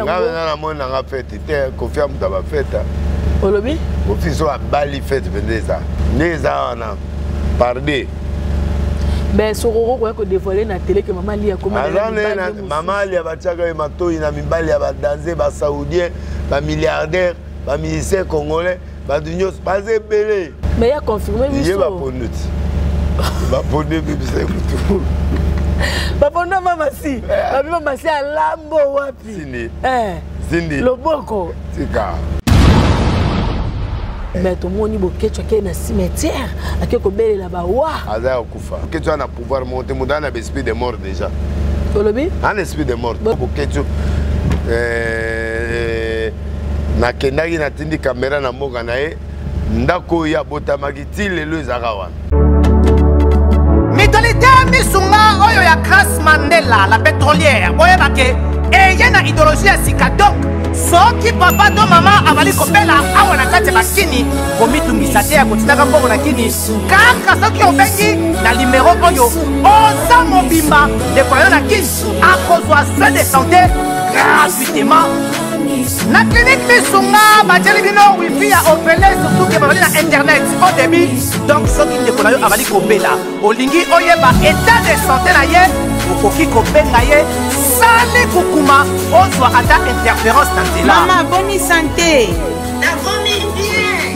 na mona nga fête te confirme ta ba fête. Olobi? Officio a bali fête vendeza. Neza na pardé. Ben sororo ko dévoiler na télé que maman lia comment maman lia ba tchaka matoi na mibali ya ba danser ba saoudien, ba milliardaire, ba musicien congolais, ba dunyos ba zebele. Mais il a confirmé oui. Il va ponduti. Va pondu bibise kutu. Va pondu mama si. Va mama si alambo wapi. Sini. Zindi. Loboko. Tika. Mais tout le monde dit que na cimetière, que ko belle là-bas wa. Aza okufa. Que tu as na pouvoir monter dans un esprit de mort déjà. Olobi? Un esprit de mort. Que tu na kendaki na tindi caméra na mboka na ye ndako ya botamaki ti lelo ezaka wana. Mitolité misunga oyo ya Grace Mandela la pétrolière oyebake eye na idéologie ya sika donc soki papa to mama avali kopela awa na kati bakini komitungisa te ya kotinaka mbongo na kini kaka soki obengi na limero oyo oza mobimba ndeko yo na kini akozwa soin de santé gratuitement na clinique misunga batieli bino wifi ya opele surtout ke babali na internet au début donc soki ndeko na yo avali kopela olingi oyeba état de santé na ye okoki kobenga ye sale kukuma ozwa ata interférence na nzela. Mama boni santé nakomi bien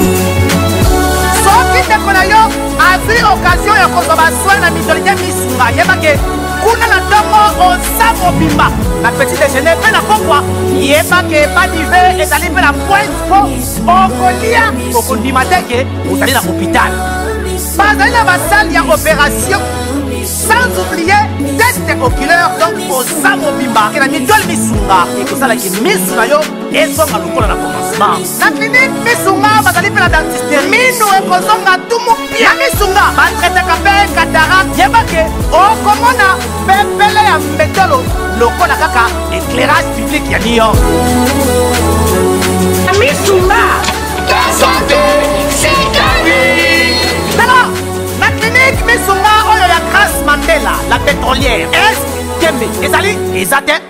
soki ndeko na yo azwi occasion ya kozwa baswin na mitolité misunga yebake kuna na ntongo oza mobimba na petit déjeuner mpe na pokwa yebake badive ezali mpe na pointe po okolia okondima teke ozali na hôpital bazali na basale ya opération sans oublier test oculaire donc oza mobimba ke na mitole misunga ekosalaki misu na yo ezonga lokola na commencement na clinique misunga bazali mpe na dentiste minu ekozonga tumu pia misunga batretaka mpe cataracte yebake okomona pepele ya mbetolo lokola kaka éclairage public ya New York misunga santé sikani nana na clinique misunga oyo ya Grace Mandela la pétrolière est kembe ezali ezate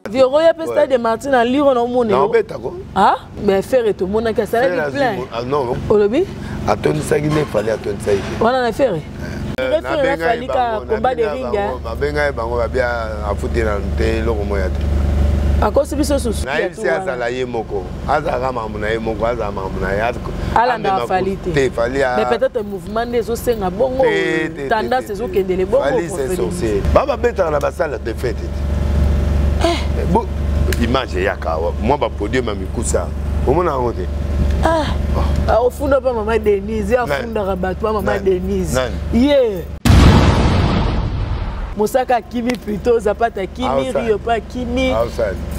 Vioro ya pesta de Martin en lire no monde. Non betako. Ah, mais faire tout monde qui ça la plein. Ah non. Olobi? Atoni sagine fallait atoni sagine. Wana na faire. Référé fallait ka combat de ring. Mabenga bango ba bien afutira nte loko moya te. Akosi biso susu. Na il sia la ye moko. Azaka mamuna ye moko azaka mamuna ye. Ala na falite. Te fallait. Mais peut-être mouvement des osenga bongo. Tendance ezo kendele bongo. Fallait c'est sorcier. Baba beta na basala de fête. Bon, image ya kawa. Moi ba podium amikusa. Omona ngote. Ah, au fond de maman Denise, au fond de rabattoir maman Denise. Yeah. Mosaka Kimi plutôt, Zapata Kimi, Rio pas Kimi.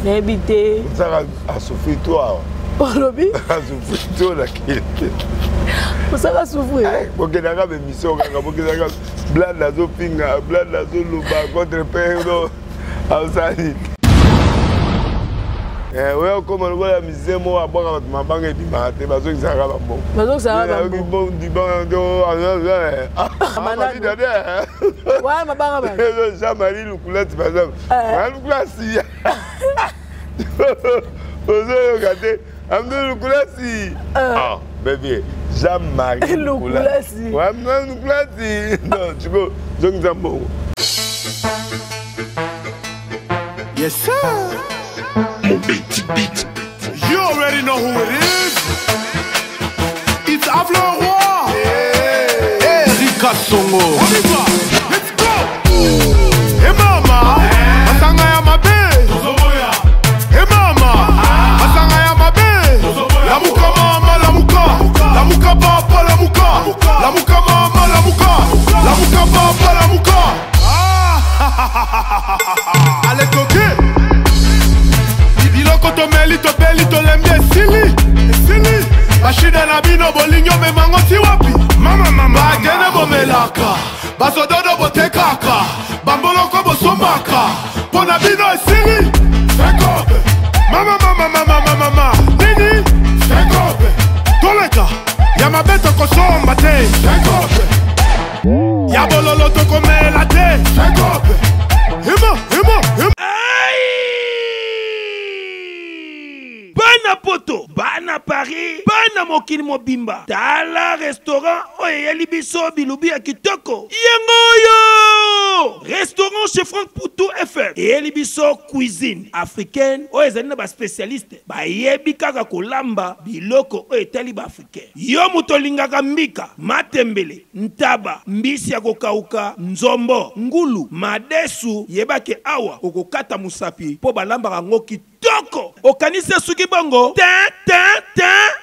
N'habité. Mosaka a souffert toi. Oh lobby. A souffert toi la qui. Mosaka souffrir. Porque naga be mission kanga porque naga blad la zo pinga, blad la zo luba contre perdo. Outside. Ouais, comme on voit la misère, moi, à boire avec ma banque et du matin, parce que ça va bon. Parce que ça va bon. Bon, du bon, ouais, ma banque. Jean-Marie Loucoulette, par exemple. Loucoulette, si. Vous avez regardé. Amdou Loucoulette, ah, bébé. Jean-Marie Loucoulette. Ouais, Loucoulette. Non, tu peux. Je ne sais pas. Yes, sir. You already know who it is. It's Avle Roi. Erika Songo. On y va. Let's go. Hey mama, masanga ya mabe. Hey mama, masanga ya mabe. La muka mama, la muka. La muka papa, la muka. La muka mama, la muka. La muka papa, la muka. Allez toquer. Biloko to meli to beli to lembe sili. Sili. Bashida na bino bolinyo me mango ti wapi. Mama mama. Bagene bo melaka. Basododo bo tekaka. Bambolo ko bo somaka. Pona bino sili. Sekobe. Mama mama mama mama mama. Nini? Sekobe. Toleka. Ya mabeta ko somba te. Sekobe. Ya bololo to ko me. Poto, Bana Paris, Bana Mokili Mobimba, Tala Restaurant, Oye Libiso Bilubi à Kitoko, Yangoyo, Restaurant chez Franck Poutou FM, et Libiso Cuisine africaine, Oye Zanina spécialiste, Bayebi Kaka Kolamba, Biloko, Oye Taliba africain, Yomutolinga Gambika, Matembele, Ntaba, Mbisi Kokauka, Nzombo, Ngulu, Madesu, Yebake Awa, Okokata Musapi, Po Balamba Rangoki. Toko, Okanise Sugibongo,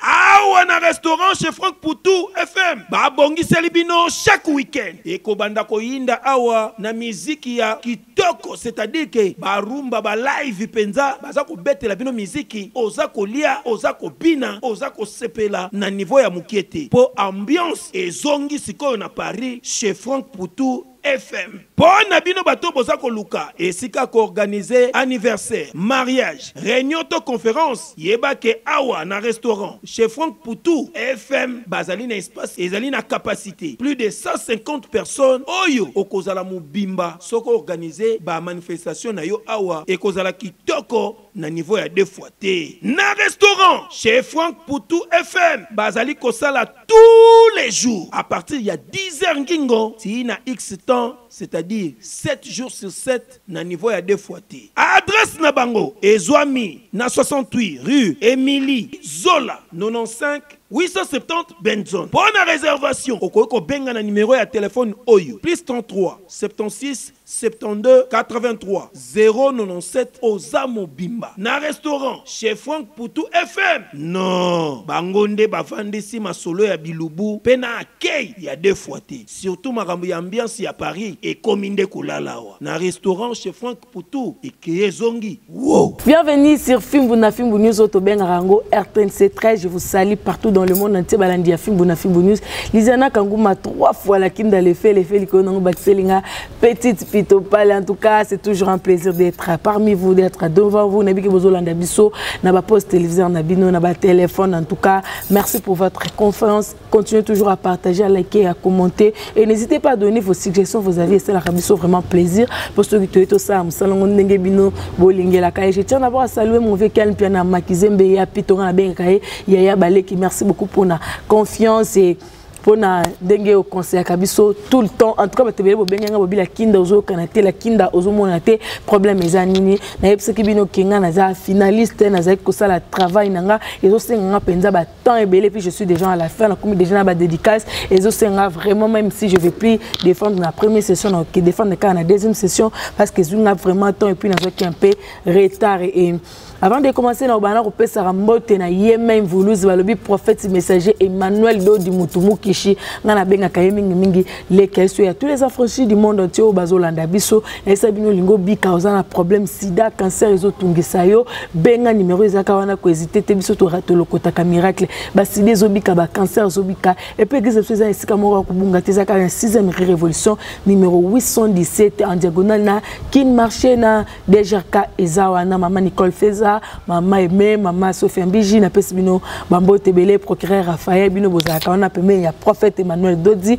Awa na restaurant chez Franck Poutou FM. Babongi Selibino chaque week-end. Et Kobanda Koyinda Awa na miziki ya Kitoko, c'est-à-dire que barumba ba live penza, bazako bete la bino miziki, ozako lia, ozako bina, ozako sepela na niveau ya mukiete. Po ambiance et zongi siko na Paris chez Franck Poutou FM. Pour Nabino Bato Bozako Luka et Sika ko organiser anniversaire, mariage, réunion de conférence, Yebake Awa na restaurant chez Franck Poutou FM, Bazaline espace et Zaline capacité. Plus de 150 personnes. Oyo okozala mubimba soko organiser ba manifestation na yo Awa et kozala kitoko na niveau ya 2 fois T. Na restaurant chez Franck Poutou FM, Bazali Kosala tous les jours à partir ya 10h ngingo, si na X temps, c'est-à-dire 7 jours sur 7 na niveau ya 2 fois T. Adresse na bango Ezwami na 68 rue Émilie Zola 95 870 Benzone. Pour la réservation, au benga na numéro ya téléphone Oyo plus 33 76 72 83 097 Ozamo Bimba. Na restaurant chez Franck Poutou FM. Non, bangonde bavandisi masolo ya Bilubu pena akei ya 2 fois T. Surtout makambo ya ambiance ya Paris et kominde kulalawa. Na restaurant chez Franck Poutou et Kiyezongi. Wow. Bienvenue sur Fimbuna Fimbu News Otobenga Rango RTNC 13. Je vous salue partout dans le monde entier. Balandi Fimbuna Fimbu News. Lisana Kanguma 3 fois la kinda le fait l'ikono batselinga petite pitopale. En tout cas, c'est toujours un plaisir d'être parmi vous, d'être devant vous. Nabi ke bozolanda biso na ba poste téléviseur na bino na ba téléphone. En tout cas, merci pour votre confiance. Continuez toujours à partager, à liker, à commenter et n'hésitez pas à donner vos suggestions, vos avis. C'est la rabisso vraiment plaisir. Pour ceux qui te tout ça, musalongo ndenge bino bolinge la kaye. Je tiens d'abord à saluer mon vieux Kalm Piana Makizembe ya Pitonga na benkaye Yaya Baleki. Merci beaucoup pour la confiance et pour na dengue au conseil kabiso tout le temps. En tout cas batebele bo benga bo bila kinda ozo kanate la kinda ozo monate problème ezanini na yebse kibino kinga na za finaliste na za ko sala travail nanga ezo senga penza ba temps ebele puis je suis déjà à la fin na comme déjà na ba dédicace ezo senga vraiment même si je vais plus défendre la première session donc défendre quand la deuxième session parce que zunga vraiment temps et puis na zo qui un peu retard et avant de commencer, nous allons faire un mot na Yemen Voulouz, le prophète messager Emmanuel Dodi Mutumu Kishi, ngana benga kayemingi mingi lesquels sont tous les affranchis du monde entier au bazolanda biso, et sabino lingo bi causa un problème sida, cancer ezo tungisayo, benga numéro ezaka wana ko hésiter te biso to rato lokota ka miracle, ba sida zobika ba cancer zobika, et puis que c'est ça esika moko kubunga te zaka 6e révolution numéro 817 en diagonale na kin marché na DGRK ezawana mama Nicole Feza. Maman Aimé, maman Sophie Mbiji, na pesibino Bambo Tebele, procureur Raphaël Bino Bozaka, on a pemé, il y a prophète Emmanuel Dodi.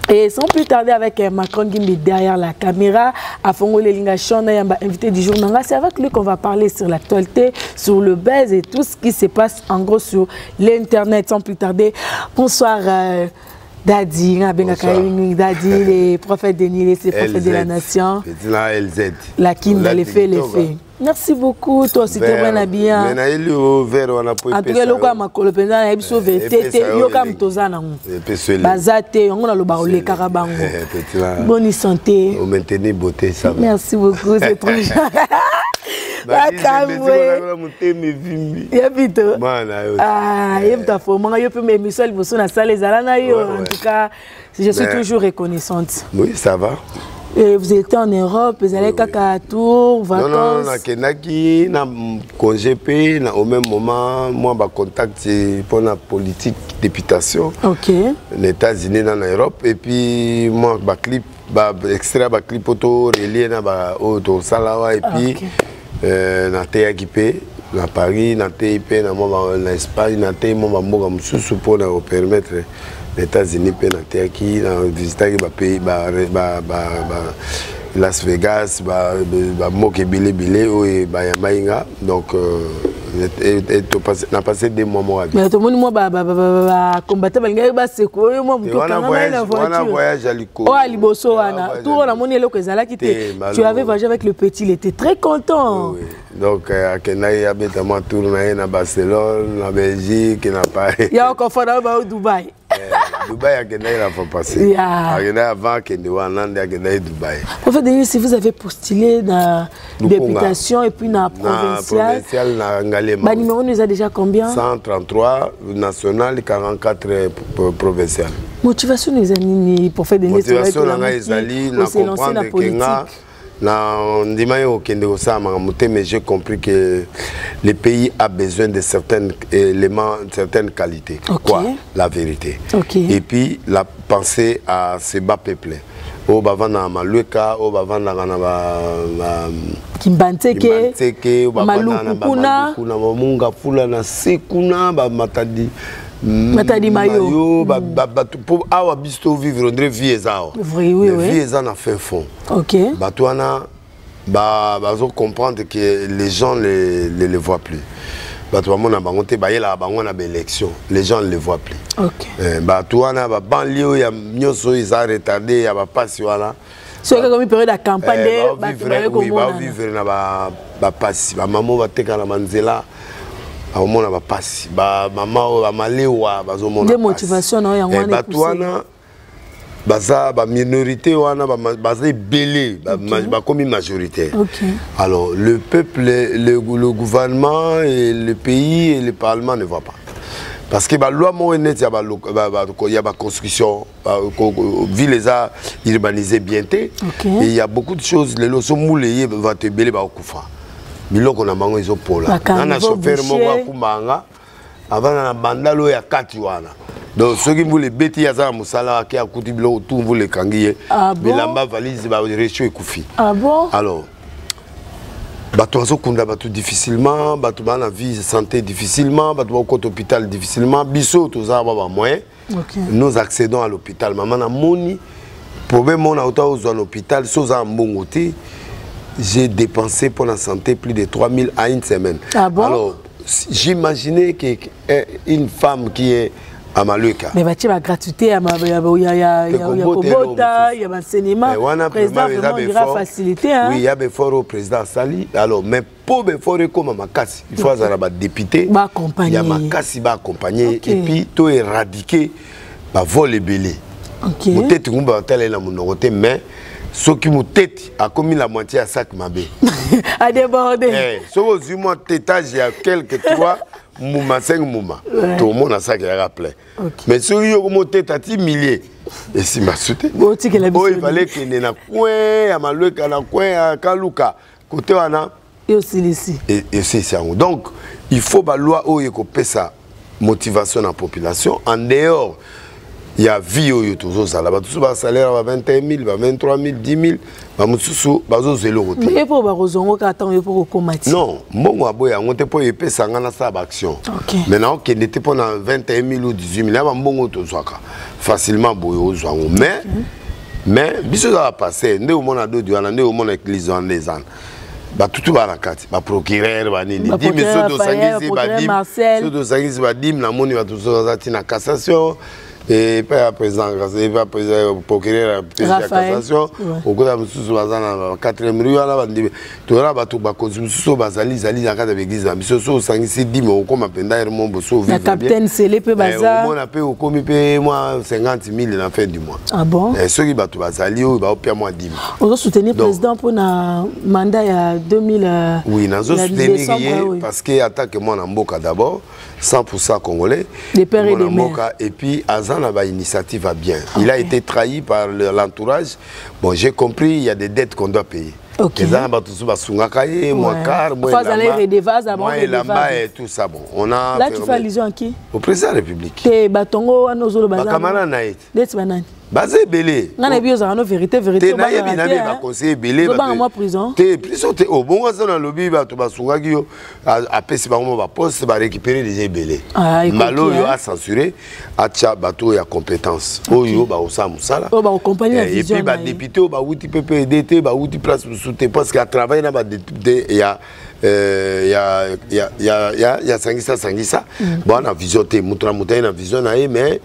Et sans plus tarder avec Macron Gimbi derrière la caméra, à Fongole Lingachon, on a invité du jour. C'est avec lui qu'on va parler sur l'actualité, sur le buzz et tout ce qui se passe en gros sur l'internet. Sans plus tarder, bonsoir. Dadi, Dadi, les prophètes de Nil, les prophètes de la nation. La Kinda, les faits, les faits. Merci beaucoup, toi aussi, tu es bien habillé. En tout cas, le cas ma colopenda, il sauvé. Tété, yokam tozana. Bazate, on a le barolé Karabango. Bonne santé. Au maintenir beauté, ça va. Merci beaucoup, c'est trop gentil. Ah, en tout cas, je suis toujours reconnaissante. Oui, ça va. Et vous étiez en Europe, vous allez à Tour, vacances. Non, non, congé payé, au même moment, moi, je contacte pour la politique députation. Ok. Les États-Unis dans l'Europe. Et puis, moi, je clip, extrait, clip auto, relié au Salawa. Et puis, na TAKP, na Paris, na TIP, na Espagne, na TIP, pour nous permettre les États-Unis, na TAKI, na visiter les pays, Las Vegas, Moke Bile Bile, et Yamainga. Donc, n'a passé 2 mois. Mais tout le monde moi combattre balinga ba seko moi muto kanga na voiture. Voyage à Liko. Oh à Liboso wana. Tout la moni eloko ezala kité. Tu avais voyagé avec le petit, il était très content. Oui. Donc à Kenai habituellement tourner na Barcelone, na Belgique, na Paris. Il y a encore fora ba Dubaï. Dubaï, à Kenai, il faut passer. À Kenai, avant Kenai, à Kenai, Dubaï. En fait, Denis, si vous avez postulé dans députation et puis dans provincial, le numéro nous a déjà combien? 133 national, 44 provincial. Motivation nous a nini pour faire des motivation nous comprendre la politique. Mais j'ai compris que le pays a besoin de certains éléments, certaines qualités. Okay. Quoi? La vérité. Okay. Et puis la pensée à ces bas peuplés. Au bavana maluka, au bavana na Kimbanteke, Malukuna, Mamunga fula na sekuna ba matadi. Matadi mayo. Pour avoir bisto vivre on vie ezao. Oui, oui, oui. Vie ezao na fin fond. OK. Batouana bazo comprendre que les gens ne les voient plus. Batouana bangote ba yela bango na élection. Les gens ne les voient plus. OK. Batouana ba banlieue ya nyoso isa retardé ya ba passe wala. C'est comme une période de campagne ba vivre na ba passe. Ba maman ba teka na manzela. Au monde va passer ba maman ba malewa bazo mona des motivations na yango na batwana baza ba minorité wana baza belé ba comme majoritaire. Okay. Alors le peuple le gouvernement et le pays et le parlement ne voient pas parce que ba loi mo net ya ba construction ville les a urbanisé bientôt. Okay. Et il y a beaucoup de choses les loso moulé va te belé ba okufa. Biloko na bango izo pola na chauffeur moko akumanga avant na bandalo ya kati wana donc ceux qui voulaient bêter ya za musala ki akuti biloko tout voulait kangiye bilamba valise ba recho ekufi. Ah bon? Alors bato azo kunda bato difficilement bato bana vie santé difficilement bato ba côté hôpital difficilement biso toza ba moyen. Okay. Nous accédons à l'hôpital maman na moni problème on a autant aux hôpital soza mbongote. J'ai dépensé pour la santé plus de 3 000 à une semaine. Ah bon? Alors, j'imaginais qu'une femme qui est à Maluka. Mais tu as gratuité, il y a l'enseignement. Le président vraiment ira faciliter. Oui, il y a des forts au président Sali. Alors, mais pour les forts comme Makassi, il faut avoir des députés. Il y a Makassi qui va accompagner. Et puis, tout éradiquer, vol et belé. Peut-être qu'on va aller dans mon côté, mais. Ce qui m'a tête a commis la moitié à sac mabé. A débordé. Sauf que moi, tétage, il y a quelques 3 mouma, 5 mouma. Tout le monde a ça qui a rappelé. Mais si vous avez tête à 10 milliers, et si m'a sauté, il fallait qu'il y ait un coin, à Maluka, un coin, à Kaluka, côté Wana. Et aussi ici. Et aussi ici. Donc, il faut que la loi ait sa motivation dans la population. En dehors, il y a vie au YouTube, ça là, tout ça salaire à 21 000, 23 000, 10 000, bah mususu, bah zo zéro. Mais pour barozongo qu'attend pour combattre. Non, moi boya, on était pour épée ça ngana ça action. Maintenant qui n'était pas dans 21 000 ou 18 000, là bah mbongo to zwaka facilement boyo zwango. Mais biso ça va passer, né au monde a deux duana, né au monde église en les ans. Bah tout va la carte, bah procureur, bah ni dit mais ceux de Sangisi, bah dim, ceux de Sangisi, bah dim, la moni va tout ça na cassation. Et pas président, pas président procureur de la cassation. Au côté de sous bazana 4e rue là bandi. Tu auras bato ba sous bazali zali na kata l'église. Biso so sangisi dit mais on comme penda mon bosso vivre. Le capitaine Célé peut bazar. On a payé au commis paye moi 50 000 à la fin du mois. Ah bon? Et ceux qui bato bazali au ba payer moi 10 000. On doit soutenir le président pour un mandat il y a 2000. Oui, nous soutenir parce que attaque moi na mboka d'abord 100% congolais. Des pères et des mères. Et puis Azan a initiative va bien. Il a été trahi par l'entourage. Bon, j'ai compris, il y a des dettes qu'on doit payer. Les Azan et tout ça. Bon, on a. Là, tu fais allusion à qui? Au président de la République. T'es Batongo, Anozolo Bazar. Bakamana Naït. Basé belé. On a bien ça, vérité. T'es naïe, bien naïe, va conseiller belé. Bah moi prison. T'es prison, t'es au bon ça dans le lobby, bah tu vas sounger yo. Après c'est pas moi va poste, va récupérer les belé. Malo yo a censuré, a tcha bateau y a compétence. Oh yo bah osa musala. Oh bah compagnie la vision. Et puis bah député, bah outi PPDT, bah outi place sous tes parce qu'à travailler là bah il y a ya sangisa bon na vision te mutra mutai na vision na mais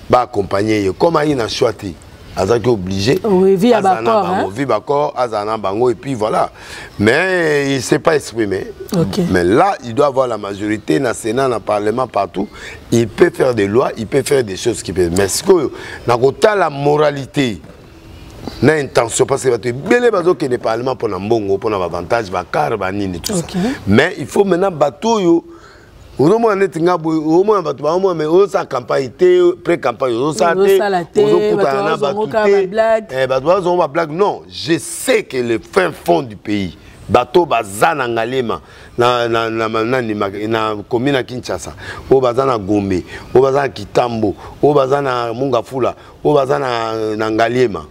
ba accompagner comme il na choix te azaki obligé oui via d'accord via d'accord azana bango et puis voilà mais il s'est pas exprimé mais là il doit avoir la majorité na Sénat na parlement partout il peut faire des lois il peut faire des choses qui peuvent mais ce que na kota la moralité na intention parce que tu belé bazo que le parlement pour na mbongo pour na avantage ba car ba nini tout ça mais il faut maintenant bateau yo au moins netinga au moins bateau au moins mais sa campagne pré campagne ça bateau ba blague non je sais que le fin fond du pays bateau bazana ngalema na commune Kinshasa o bazana Gombe o bazana Kitambo o bazana Mungafula o bazana na Ngalema.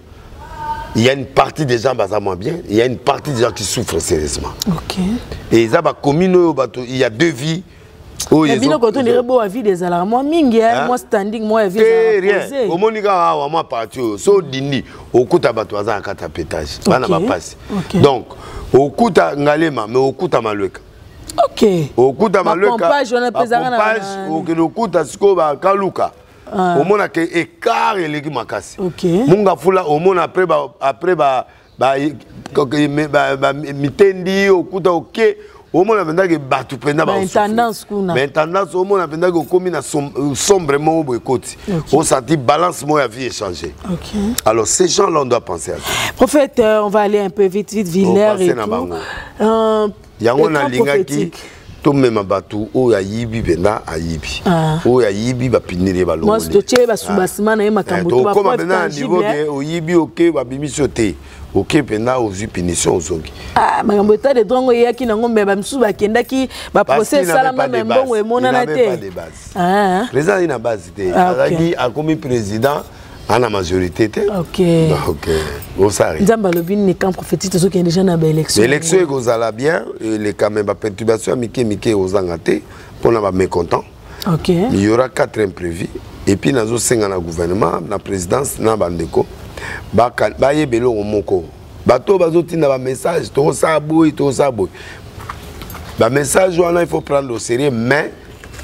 Il y a une partie des gens qui moins bien, il y a une partie des gens qui souffrent sérieusement. Et ils ont commune, il y a deux vies. Mais bien quand on est beau à vie des alarmes, moi standing, moi vie rien. Au monika moi parti, so dindi, au kuta batwaza kata pétage. Bana ba passe. Donc au kuta ngalema, mais au kuta malweka. Au kuta malweka. Pompage on a pesara na. Au kuta siko ba kaluka. Au moins que écart et les makasi. Munga fula au moins après mitendi au kuta au moins que batu prenda ba intendance kuna. Mais intendance au moins que comme na sombrement au côté. On sentit balance moi la vie échanger. Alors ces gens là on doit penser à ça. Prophète, on va aller un peu vite Villers et tout. Yango na lingaki même batu o ya yibi bena ayibi o ya yibi ba pinire ba longo moi je te ba subasima na makambo to ba comme bena niveau que o yibi OK ba bimisote OK pena o zu punition ozongi makambo eta de drongo yaki na ngombe ba msu ba kendaki ba procès salama na mbongo emonana te président ina base te azaki akomi président à la majorité. Donc, on s'arrête. Nzamba lobin ne camp prophétique ceux qui ont déjà na élection. L'élection est allait bien, les quand même perturbation mike aux angaté pour na mécontent. Il y aura 4 imprévus et puis nazo 5 na gouvernement, na présidence na bandeko. Ba yebelo moko. Bato bazotinda ba message to ça boy. Ba message on il faut prendre au sérieux mais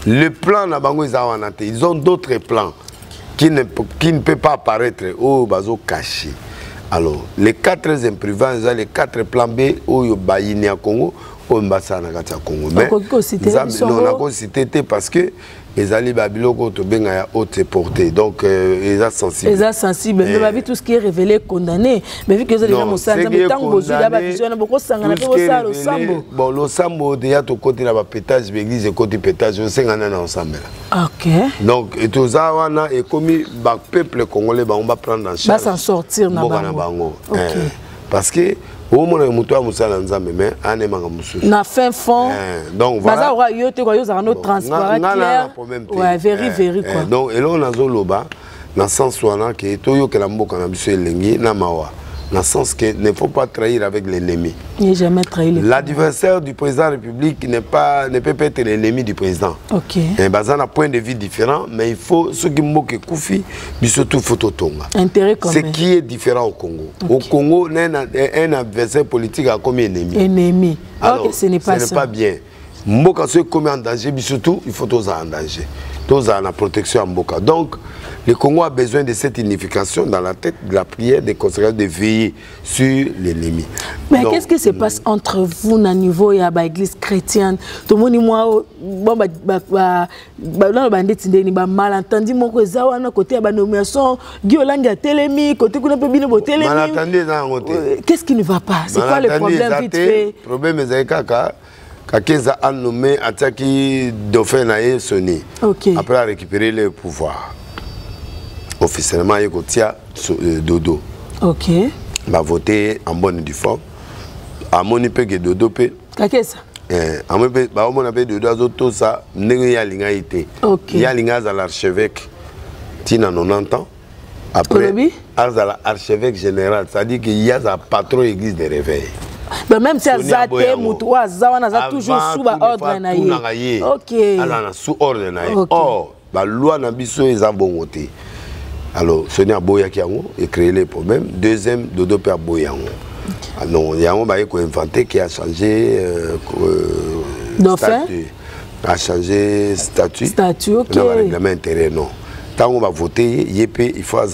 le plan na bango ils ont d'autres plans. Qui ne peut pas apparaître au bazo caché. Alors, les 4 imprévus, les 4 plans B au Bayini à Congo, au Mbassana à Congo. Mais on a cité parce que les alliés Babyloko to benga ya haute portée. Donc ils sont sensibles. Ils sont sensibles. Mais vu tout ce qui est révélé condamné, mais vu que vous avez déjà montré mais tant que vous avez vision na beaucoup sangana pe ça le sambo. Bon le sambo déjà to côté na ba pétage l'église côté pétage on sangana na ensemble. Donc et tout ça wana et comme ba peuple congolais ba on va prendre en charge. Va s'en sortir na bango. Parce que au moment où mutu amusala nzambe mais anemanga mususu na fin fond donc voilà baza yote ko yo za no transparent clair ouais very quoi donc et là on a zoloba dans sens wana que toyo que la mboka na biso elengi na mawa dans le sens que ne faut pas trahir avec l'ennemi. Il jamais trahi l'adversaire du président de la République ne peut pas être l'ennemi du président. Et basé un point de vue différent, mais il faut ce qui moque Koufi, mais surtout Fototonga. Intérêt commun. Ce qui est différent au Congo. Au Congo, un adversaire politique a comme ennemi. Ennemi. Alors, ce n'est pas ça. Ce n'est pas bien. Mboka se commet en danger, mais surtout il faut tous en danger. Tous en protection en Mboka. Donc le Congo a besoin de cette unification dans la tête de la prière, des conséquences de veiller sur l'ennemi. Mais qu'est-ce qui se passe entre vous au niveau de l'église chrétienne? Tout le monde moi bon malentendu mon cousin à côté de la nomination Guiolangi a télémi côté qu'on a pas bien télémi. Qu'est-ce qui ne va pas? C'est quoi le problème vite fait? Le problème est que Kakeza a nommé Ataki Dauphin Naé Soni. Après a récupéré le pouvoir. Officiellement, il y a Dodo. Va voter en bonne et due forme. À mon épée que Dodo peut. Qu'est-ce que ça? À mon épée, on a fait Dodo, tout ça. Il y a l'ingéité. Il y a l'ingéité à l'archevêque. Tina 90 ans. Après, il y a l'archevêque général. C'est-à-dire qu'il y a un patron église de réveil. Mais même si Azate Moutoua Zawana a toujours sous ordre naïe. Alors sous ordre naïe. Or, la loi n'a biso est en bon alors, ce n'est pas Boya qui a créé les problèmes. Deuxième, Dodo Père Boyango. Ah non, il y a un bail qui a inventé qui a changé statut. A changé statut. Statut, ok. Dans le règlement intérieur, non. Tant qu'on va voter, il faut un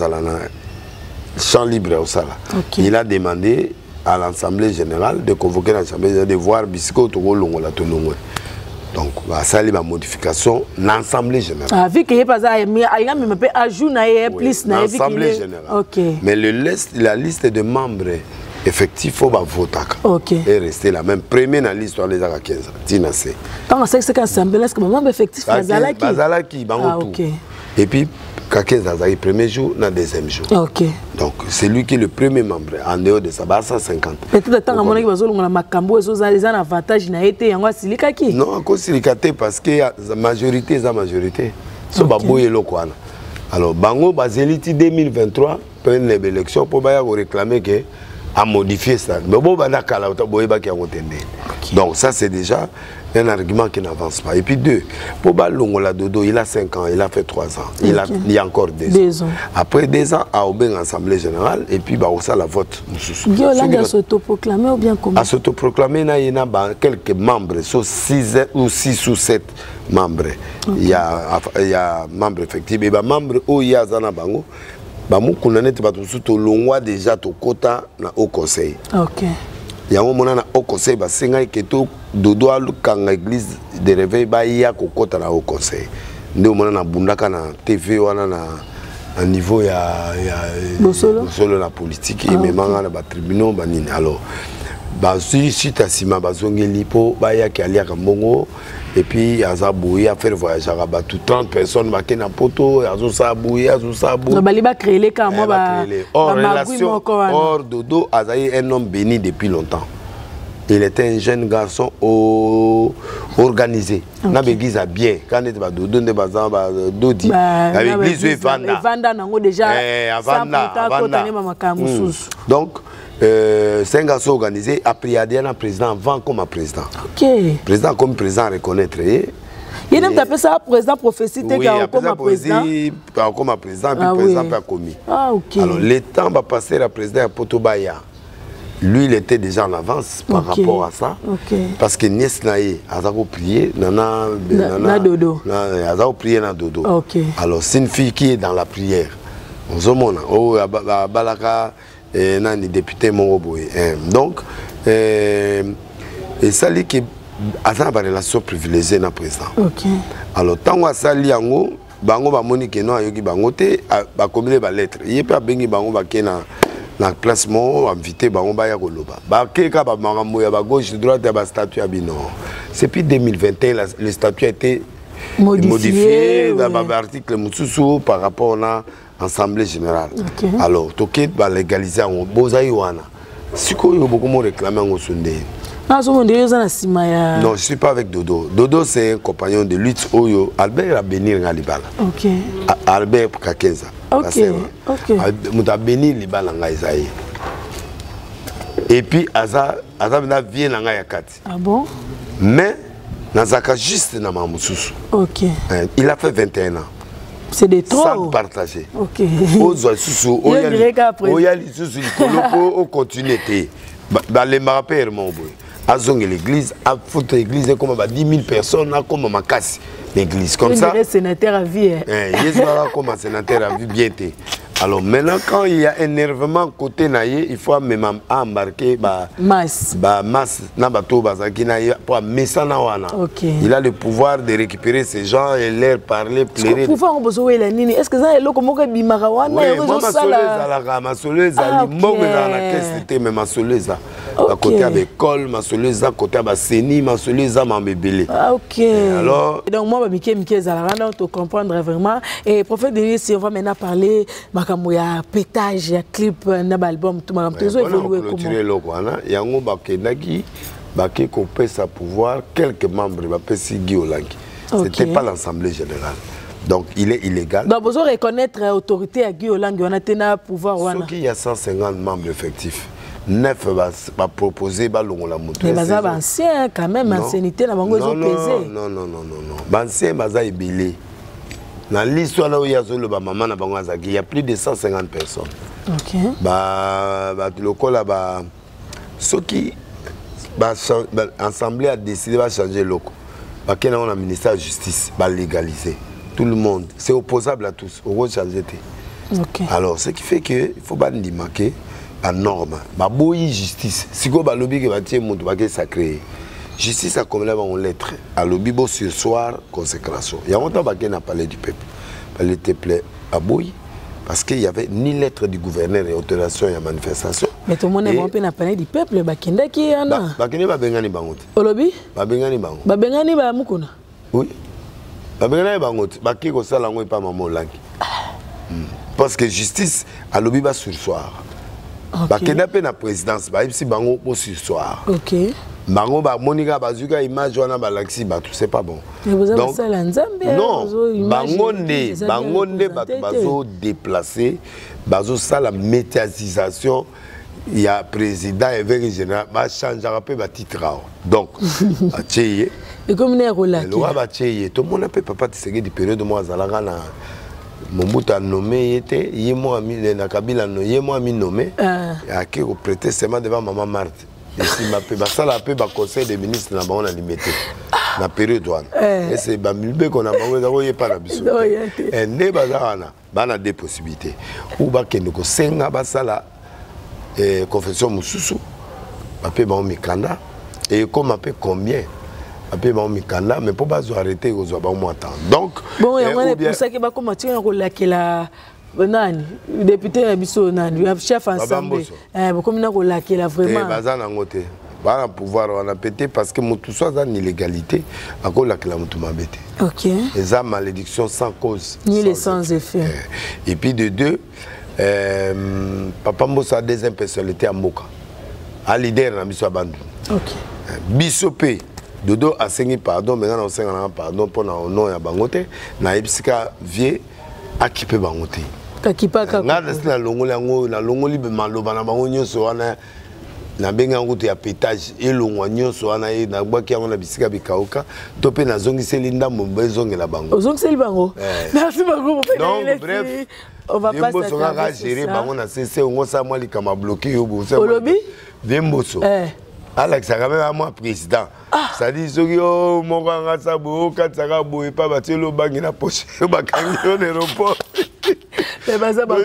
champ libre au Sala. Okay. Il a demandé à l'Assemblée générale de convoquer l'Assemblée générale de voir Bisco Togo Longo la Tolongo. Donc, ça a modification l'Assemblée générale. Ah, vu qu'il n'y a pas ça, il y a même un ajout, plus l'Assemblée générale. Okay. Mais la liste de membres effectifs, il faut voter. Okay. Et rester la même. Premier dans l'histoire des AK 15. Tina C. Quand on sait que c'est l'Assemblée, est-ce que le membre effectif est Bazalaki? Bazalaki, ok. Et puis, K15 Azari, premier jour, dans le deuxième jour. Ok. Donc, c'est lui qui est le premier membre. En dehors de ça, 150. Peut-être que tant que vous avez Makambo, vous avez un avantage, il a été en Silikaki. Non, encore Silikate, parce que la majorité est la majorité. C'est Baboye Lokwana. Alors, Bango, Bazeliti 2023, pour une élection, pour réclamer que a modifié ça. Mais bon, donc ça c'est déjà un argument qui n'avance pas. Et puis deux, pour Balongola Dodo, il a 5 ans, il a fait 3 ans. Il y a encore 2 ans. Après 2 ans, à Aubin Assemblée Générale, et puis ça la vote. Guillaume a s'autoproclamé ou bien comment? A s'autoproclamé, il y a quelques membres, soit 6 ou 7 membres. Okay. Il y a membres effectifs. Et membres où il y a Zana Bango. Bamu kunanete batusuto longwa déjà to kota na au conseil. OK. Yango mona na au conseil ba senga keto dodo alukanga église de réveil ba ya ko kota na au conseil. Ndio mona na bundaka na TV wana na niveau ya Bosolo la politique et même na ba tribunaux ba nini. Alors ba suite à sima bazongeli po ba ya ki alia kambongo. Et puis, il a fait voyage à Rabat. 30 personnes qui ont poto, ils ont saboué, ils ont saboué. Il a créé les cas. Or, Dodo a un homme béni depuis longtemps. Il était un jeune garçon organisé. Il a l'église bien. Quand il était Dodo, il était Dodi. L'église est Vanda. Donc, c'est un garçon organisé. Après, il y a un président avant comme président. Ok. Président comme président reconnaître. Il a tapé ça président prophétie comme président. Comme président, puis président pas commis. Ah, ok. Alors, le temps va passer à président à Potobaya. Lui, il était déjà en avance par rapport à ça. Parce que Nies Naye, il a prié, Nana Dodo. Il a prié dans Dodo. Alors, c'est une fille qui est dans la prière. On se montre. Oh, Balaka. Et non, député Mongoboy. Donc, et ça dit que a une relation privilégiée dans le président. Alors, tant que ça li yango, bango ba moni que non ayoki bango te, ba combiner ba lettre. Il pas bengi bango ba kena na placement invité bango ba ya koloba. Ba keka ba makambo ya ba gauche droite ya ba statut abino. C'est puis 2021 le statut a été modifié dans l'article Moutsousou par rapport à Assemblée générale. Alors, Toké va légaliser en Bozaïwana. Si vous beaucoup réclamé en Sunde. Non, je ne suis pas avec Dodo. Dodo, c'est un compagnon de lutte. Albert a béni Libala. Albert Kakeza. Il a béni Libala. Et puis, Aza vient à Yakati. Ah bon? Mais, Nazaka juste dans Mamoussous. Il a fait 21 ans. C'est des trop. Sans partager. Ok. On continue. Les marapères, mon boy. Azong l'église, à foutre l'église comme 10 000 personnes, comme ma casse l'église. Comme ça. Il est sénateur à vie. Il est comme un sénateur à vie bien. Alors maintenant, quand il y a un énervement côté naïe, il faut même embarquer masse pour il a le pouvoir de récupérer ces gens et leur parler, pleurer. Est-ce que ça est là comme on dit Marawana? Côté avec école, masoleza, côté avec Seni, masoleza, mambébélé. Ah, ok. Alors, donc, moi, Miké Zalana, tu comprendre vraiment. Et prophète Denis, si on va maintenant parler, il y a pétage, il y a clip, il y a album, tout le monde. Il y a un bakenaki, qui peut sa pouvoir, quelques membres, Guy Olangi. Ce n'était pas l'Assemblée générale. Donc, il est illégal. Donc, vous allez reconnaître l'autorité à Guy Olangi, on a un pouvoir. Sauf qu'il y a 150 membres effectifs. 9 va proposer la moto. Mais les anciens, quand même, ancienneté, la bango, ils ont pesé. Non. Anciens, ils ont belé. Dans l'histoire où il y a le maman, il y a plus de 150 personnes. Ok. Le col ceux qui l'Assemblée a décidé de changer le loco. Parce qu'on a un ministère de la Justice, va légaliser. Tout le monde, c'est opposable à tous. On va changer. Okay. Alors, ce qui fait qu'il faut pas démarquer la norme. Ma boyi justice. Si vous avez lobby qui va tirer mon toit sacré. Justice a comme là en lettre. À lobby beau sur soir consécration. Il y a longtemps qu'on a parlé du peuple. Parler te plaît à boyi. Parce qu'il n'y avait ni lettre du gouverneur et autorisation et manifestation. Mais tout le monde n'a pas parlé du peuple. Bakenda qui en a. Bakenda ba bengani bangot. Olobi? Ba bengani bangot. Ba bengani ba mukuna. Oui. Ba bengani bangot. Ba ki ko sala ngo pa maman langi. Parce que justice a lobby ba sursoir. Bakenda pe na présidence ba ibsi bango pour sursoir. OK. Bango ba monika bazuka image wana ba laxi ba tout c'est pas bon. Donc non, bangonde bazo déplacer, bazo ça la médiatisation. Il y a président et le général va changer un peu le titre. Donc, et comme il est relaxé. Tout le monde a papa Tshisekedi du période de moi Zalagana. Mobutu a nommé, il moi na Kabila nommé, a qui prêté seulement devant maman Marthe. Et si ma pe ça la pe conseil des ministres na on a limité na période douane. Et c'est ba milbe qu'on a bango pas la biso. Et ne bazana, bana des possibilités. Ou ba kende ko senga ba sala confession mususu. Ba pe ba mikanda et comme appelle combien après bon mikanda mais pour pas arrêter aux ba mo temps. Donc bon il y a pour ça que ba comment tu on la Nani, député Abisso Nani, chef ensemble. Comme on a la vraiment. Bazana ngote. Ba pouvoir on a pété parce que tout ça dans l'illégalité à cause la mutu mabete. OK. Et ça malédiction sans cause. Ni les sans effet. Et puis de deux papa Mbosa a des personnalités à Moka. A leader na biso bandu. OK. Bisopé Dodo a signé pardon maintenant on sait pardon pour na nom ya bangote na ebisika vie akipe bangote. Kakipa ka. Na longoli yango na longoli be maloba na bango nyonso wana na benga ngoto ya pétage elongwa nyonso wana e na bwaki yango na bisika bikauka to pe na zongiseli ndambo bezongela bango. Zongiseli bango. Merci beaucoup. Donc bref, on va pas ça gérer bango na CC on sa moi likama bloqué yo bo. Olobi? Demboso. Alex a quand même moi président. Ça dit ce que mon grand sabo quand ça va boire pas battre le bangi na poche ba kangi au aéroport. Mais baza ba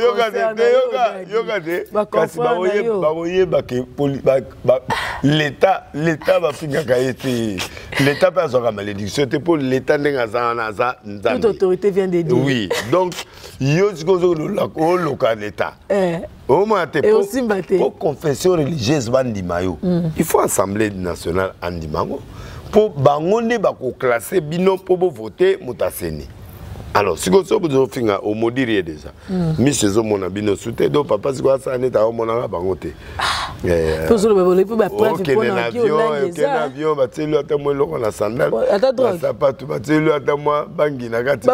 l'état va finir kaiti. L'état pas sera malédiction c'est pour l'état n'engaza naza. Toute autorité vient de dire. Oui. Donc yo gozo au local l'état. Au moins pour confession religieuse bandimayo. Il faut assemblée nationale andimango pour bangonde bako classer bino pour voter mutaseni. Alors si vous avez fait au modéré déjà. Monsieur Zomona bino soute do papa si quoi ça n'est à mona bangote. Pour le bébé pour preuve pour avion va telo ata moi lo na sandal. Ça pas tout va telo ata moi bangi na gati.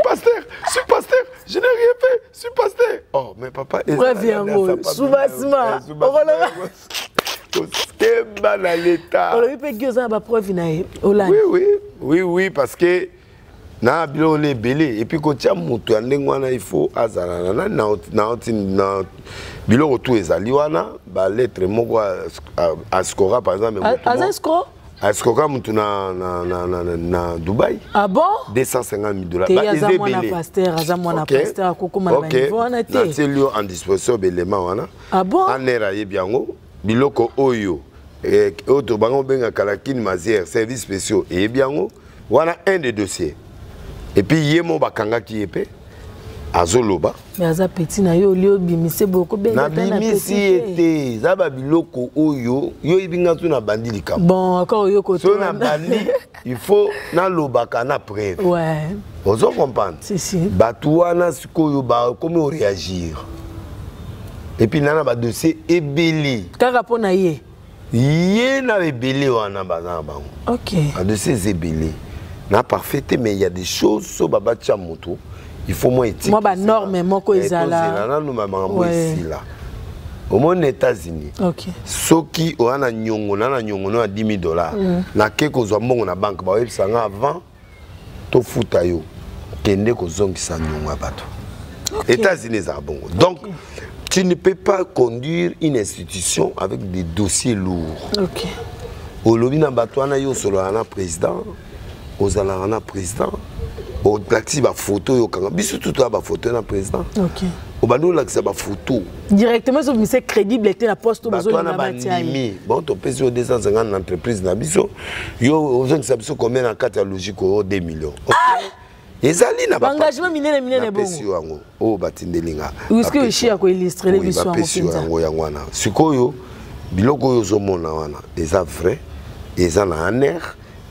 Pasteur, je suis pasteur, je n'ai rien fait, je suis pasteur. Oh, mais papa est là. Sous-bassement. Oui, parce que na bilo le belé et puis quand tu as mutu andengwana il faut azana na bilo tout ezali wana ba lettre moko askora par exemple azesco askora mutu na Dubaï. Ah bon? $250,000. Ba ezebele pasteur azamwana pasteur kokoma na niveau wana te. Na telio en disposition belema wana. Ah bon? Anera yebiango biloko oyo auto bango benga kalakini mazière service spéciaux et biango voilà un des dossiers. Et puis yemo bakanga ki epé azoloba mais aza petit na yo lio bimise boko benga na bimisi ete zaba biloko oyo yo ibinga tu na bandi likam. Bon encore yo ko so na bandi il faut na lobaka na preuve. Ouais. Vous comprenez? Si. Batouana sikoyo ba comment réagir. Et puis nana ba dossier ebeli. Kaka pona ye. Yé na ebeli wana bazana bango. OK. Ba dossier ebeli. Na parfaité mais il y a des choses so baba tia moto. Il faut moins éthique. Moi ba norme moko ezala. Là nous maman ici là. Au moins aux États-Unis. OK. Soki oana nyongo na nyongo na $10,000. Na keko zo mbongo na banque ba yebisanga avant to futa yo. Kende ko zongisa nyongo bato. États-Unis za bongo. Donc Tu ne peux pas conduire une institution avec des dossiers lourds. Ok. Au lobby na batouana yo solo ana président, aux alana président, au taxi ba photo yo kanga biso tout ba photo na président. Ok. Au bando la ba photo. Directement sur monsieur crédible était la poste besoin na bandimi. Bon to pèse 250 entreprises na biso. Yo aux gens biso combien na carte logique au 2 millions. OK. Ezali na ba engagement minene bon. Yango o batindelinga. Est-ce que ici a ko illustrer les missions en fait yango yangwana. Sikoyo biloko yo zo mona wana. Eza vrai. Eza na aner.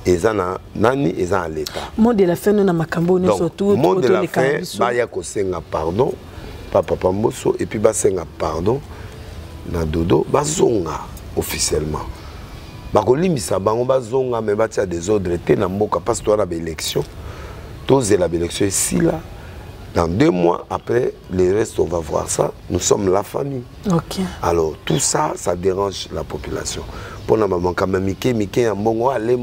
Eza na nani eza à l'état. Monde de la fin na makambo ne surtout monde de la fin ba ya ko senga pardon papa Pamboso et puis ba senga pardon na dodo ba zonga officiellement. Ba ko limisa bango ba zonga mais ba tia des ordres té na mboka parce que na ba élection. Tous la élection ici là. Dans 2 mois après, les restes, on va voir ça. Nous sommes la famille. Ok. Alors, tout ça, ça dérange la population. Pour la maman, quand même, Mickey, bon, allez,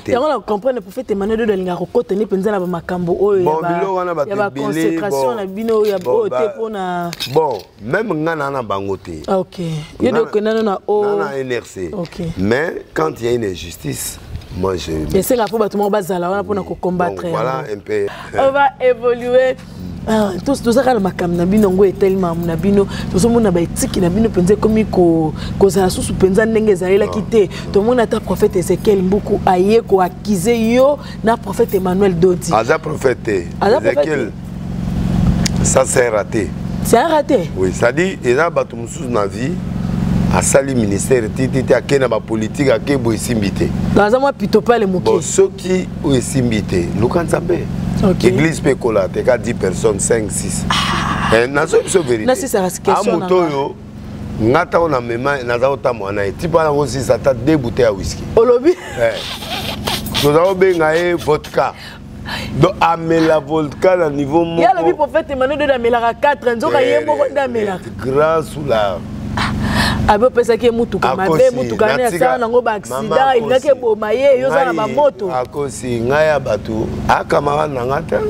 t'es. On comprend le prophète Emmanuel de l'Ingaroko, tenez, pensez à la makambo. Bon, il y a consécration, il y a pour na. Bon, même Nana Bangote. Ok. Il y a donc Nana NRC. Ok. Mais quand il y a une injustice, moi je. Et c'est la fois que tout le monde va pour combattre. Voilà un peu. On va évoluer. Tout ça quand makam na bino ngo etelma na bino to so mona ba etiki na bino penze komi ko za susu penza ndenge zalela kité to mona ta prophète Ezekiel Mbuku aye ko akize yo na prophète Emmanuel Dodi aza prophète Ezekiel ça c'est raté. C'est raté. Oui, ça dit il a batu mususu na vie à sali ministère titi à kena ba politique à kebo isimbité. Dans un mois plutôt pas les mots. Bon ceux qui ont isimbité nous quand ça bé. Okay. L'église peut coller, 10 personnes, 5, 6. C'est vérité. C'est ça, c'est question. Ngata on a même naza otamwana ti pa aussi ça t'a 2 bouteilles à whisky. Olobi. Nous avons bengaé vodka. Donc amela vodka à niveau moko. Ya le prophète Emmanuel de amela 4 nzoka yembo ndamela. Grâce ou là. Abo pesa ke mutuka mabe mutuka ne sa nango ba accident il ngake bomaye yo za na moto. Akosi ngaya batu akamara nangata.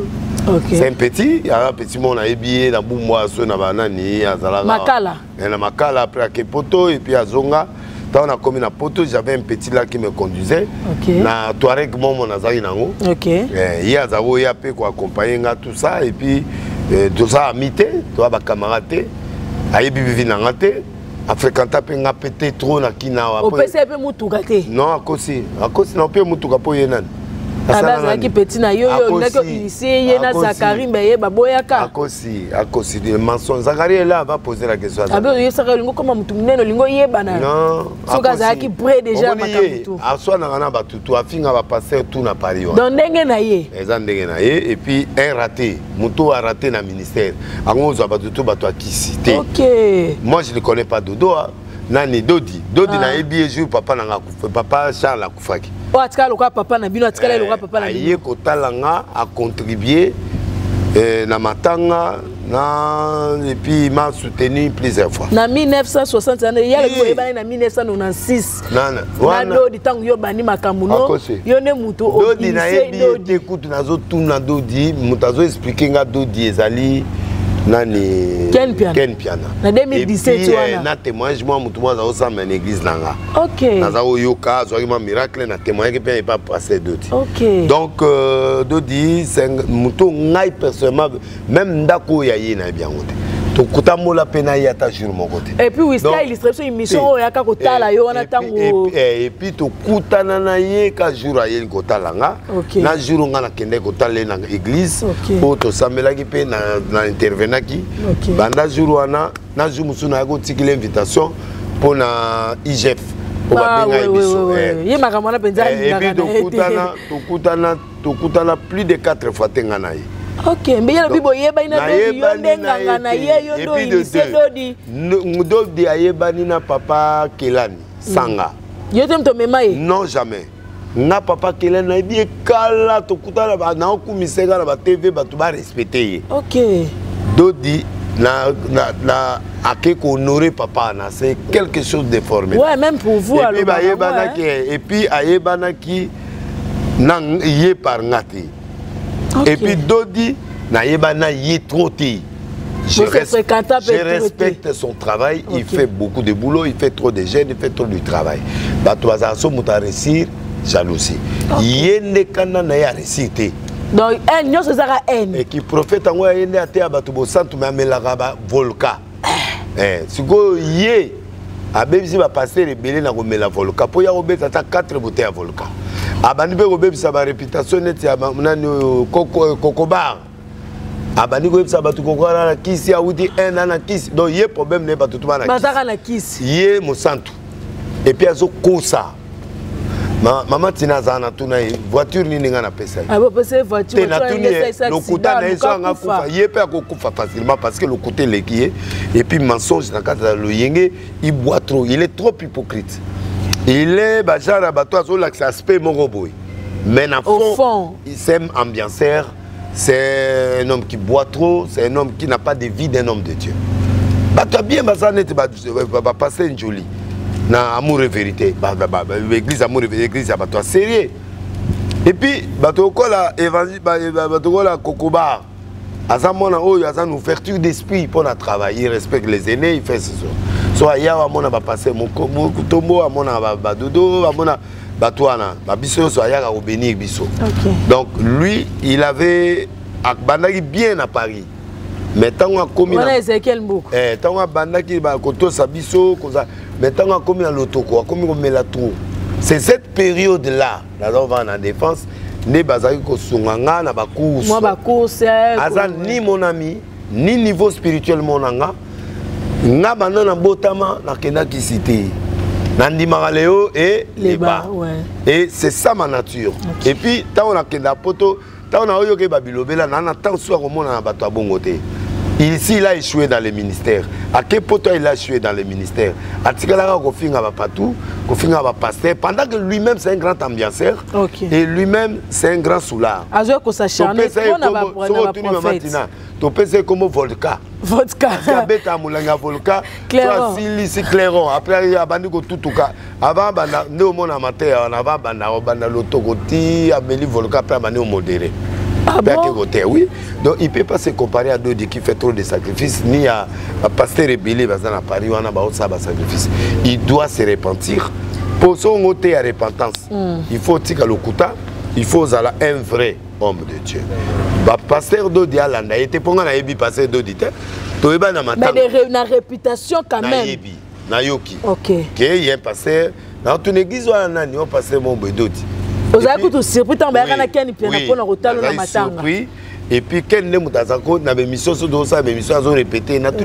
OK. C'est un petit, il y a un petit monde à habiller dans Boumboa, sur Nabanani, à Zalaga. Makala. Et la Makala après à Kepoto et puis à Zonga. Quand on a commis na poto, j'avais un petit là qui me conduisait. OK. Na Touareg mon Azari nango. OK. Il y a Zawo Yapé quoi accompagner tout ça et puis tout ça à mité, toi ba camarade. Aïe bibi nangate. A fréquenter pe nga pété trop na kina. Au PC pe mutuka te. Non, à cause na pe mutuka po yenan. Abaza ki petit na yo yo ndako initié yena Zakari mbaye baboyaka. Akosi de mensonge. Zakari là va poser la question. Abe yo saka lingo comme mutu muneno lingo yebana. Non. Soka zaki près déjà makamutu. Aswa na ngana batutu afinga ba passer tout na Paris. Donc ndenge na ye. Eza ndenge na ye et puis un raté. Mutu a raté na ministère. Ango zo batutu batu akisité. OK. Moi je ne connais pas Dodo. Nani Dodi na ebi jour papa nanga papa Charles akufaki. O atika loka papa na bino atika loka papa na bino. Aye kotalanga a contribuer na matanga na et puis m'a soutenu plusieurs fois. Na 1960 il y a le boyeba na 1996. Na Dodi tangu yo bani makamuno. Yo ne mutu o Dodi na ebi écoute nazo tuna Dodi mutazo expliquer nga Dodi ezali nani Ken Piana na 2017 wana na témoignage moi mutu moi za osama na église nanga. OK. Naza oyoka zo ma miracle na témoigner que pas passer Dodi. OK. Donc Dodi c'est mutu ngai personnellement même ndako ya yina bien ngote. To kutamola pena ya ta jour mon côté. Et puis oui ça illustration émission ya ka kotala yo wana tango. Et puis to kutana na ye ka jour ya yeli kotalanga. Na jour nga na kende kotala na église. Po to samelaki pe na intervenaki. Banda jour wana na jour musuna ko tikile invitation pour na IGF. Ye makamana penza ngaka. Et puis to kutana plus de 4 fois tengana ye. OK, mais il y a bibo yeba ina Dodi yo ndenganga na ye yo do initié Dodi. Dodi ayebani na papa Kelani Sanga. Yo tem to mema ye? Non jamais. Na papa Kelani na bi kala to kutala ba na okumiseka na ba TV ba to ba respecter ye. OK. Dodi na akeko honorer papa na c'est quelque chose de formel. Ouais, même pour vous alors. Et puis ayebana ki na ye par ngati. Okay. Et puis Dodi na yeba na ye troté. Je respecte son travail, il fait beaucoup de boulot, il fait trop de gêne, il fait trop du travail. Batoazaso muta réussir, jalousie. Yende kana na ya réussir. Donc elle n'y a pas haine. Et qui prophète en moi yende ate abatubo santu me amelaka volca. Si go yé abebisi ba passer rebelle na komela volca. Po ya obeta ta 4 bouteilles à volca. Abandi be obebisa ba réputation net ya nani kokobar. Abani ko yebisa batu kokora na kisi ya uti un an na kisi donc yé problème ne batu tuma na kisi bazaka na kisi yé mosantu et puis azo kosa maman tina zana tuna voiture ni ninga na pesa ah bon parce voiture le côté na eso anga kufa yé pe akokufa facilement parce que le côté lekié et puis mensonge na kata le yenge il boit trop, il est trop hypocrite, il est bajara bato azo l'aspect moroboy mais na fond il s'aime ambianceur. C'est un homme qui boit trop, c'est un homme qui n'a pas de vie d'un homme de Dieu. Tu as bien passer une jolie. Na amour et vérité. L'église amour et vérité, l'église est sérieux. Et puis, la Kokoba, Azamona, il y a une ouverture d'esprit pour travailler. Il respecte les aînés, il fait ce soir. Soit il y a un passer mon tombeau, un badodo, un Batouana, donc lui, il avait bandaki bien à Paris. Mais tant qu'on a commis c'est cette période-là, dans la défense, ni mon ami, ni niveau spirituel mon anga, n'a banana botama na kenaki cité. Nandi Maraleo et les bas. Ouais. Et c'est ça ma nature. Okay. Et puis, quand on a Kenda Poto, quand on a eu Babilobela, on a tant soit au monde à Bato Bongoté. Ici, il a échoué dans les ministères. À quel poto il a échoué dans les ministères? À Tikalara, Kofinga va partout, Kofinga va passer. Pendant que lui-même, c'est un grand ambianceur. Okay. Et lui-même, c'est un grand soulard. Azo ko sa charme, on a pas comme vodka. Vodka. Kabeta mulanga vodka. Clairon. Si clairon. Après il y a bandi ko tutuka. Avant banda ne mon amateur, on avant banda l'otogoti, ameli vodka après bandi au modéré. Ah bon? Oui. Donc il ne peut pas se comparer à d'autres qui fait trop de sacrifices, ni à pasteur rebelle à Paris, on a pas de sacrifice. Il doit se repentir. Pour son côté à repentance, il faut tika lokuta, il faut un vrai homme de Dieu. Pasteur Dodi Alanda, il était pour un ébi pasteur Dodi. Mais na réputation quand même. Nayoki. Ok. Il y a un pasteur, dans ton église, on a un pasteur mon Dodi. Vous avez écouté aussi, puis on va y surpris. Et puis, quand nous avons fait une mission sur ça, une mission à répéter, nous avons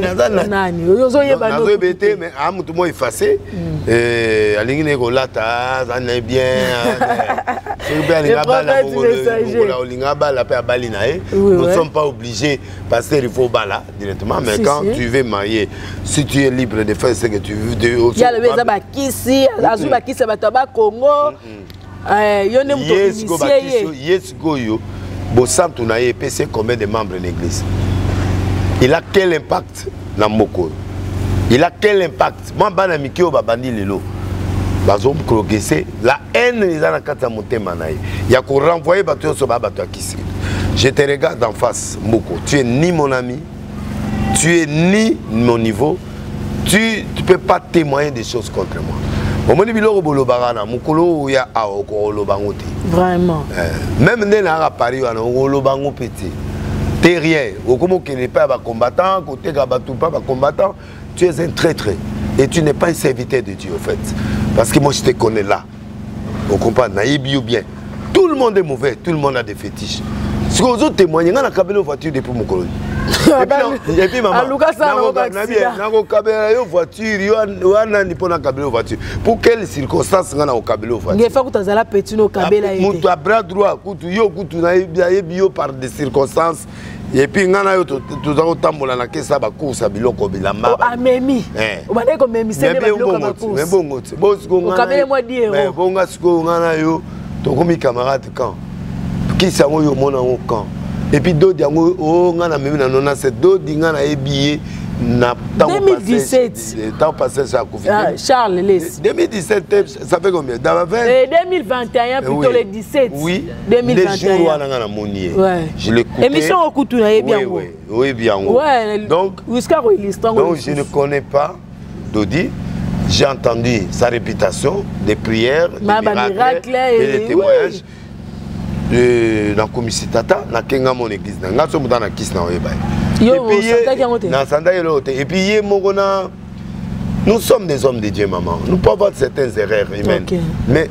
répété, mais à tout le monde effacé. À l'ingénieur, ça n'est bien. Nous ne sommes pas obligés de passer il faut bala directement, mais quand tu veux marier, si tu es libre de faire ce que tu veux. Il y a le Bazabakisi, Azubakisi, Bataba Congo. Yes, Goyo, Bossantou n'a pas combien de membres de l'église. Il a quel impact dans Moko? Il a quel impact? Moi, Banamikio, Babandi Lelo, Bazom Krogese, la haine, ils ont la monter manaï. Il y a qu'on renvoyer Bato Soba Bato Akisi. Je te regarde en face, Moko. Tu es ni mon ami, tu es ni mon niveau, tu ne peux pas témoigner des choses contre moi. Vraiment. Même à Paris, on t'es rien. Combattant, combattant, tu es un traître. Et tu n'es pas un serviteur de Dieu, en fait. Parce que moi, je te connais là. On comprend, naïbi ou bien. Tout le monde est mauvais, tout le monde a des fétiches. Si vous autres témoignez, on a une voiture depuis mon colonie. Et puis maman, voiture. Pour quelles circonstances on a au cabelo voiture? Bras droit, par des circonstances. Et puis on a tout dans tambola na kesa ba course biloko bilamba. Ah memi. On va dire que memi c'est pas biloko ba course. Mais bon ngote. Bon ce qu'on a. Mais bon ngas ko ngana yo to komi camarade quand. Qui ça yo mona au camp. Et puis d'autres, oh, on a même dans c'est d'autres, on a habillé, 2017. Tant passé ça a couvert. Charles Less. 2017, ça fait combien? 2021, plutôt le 17. Oui. 2021. Les jours où on a monié. Je l'écoutais. Émission au couteau, bien. Oui, bien. Donc, je ne connais pas Dodi. J'ai entendu sa réputation, des prières, des miracles et des témoignages. Dans la commission Tata, dans mon église, dans la église, et puis, nous sommes des hommes de Dieu, maman. Nous pouvons avoir certaines erreurs humaines. Mais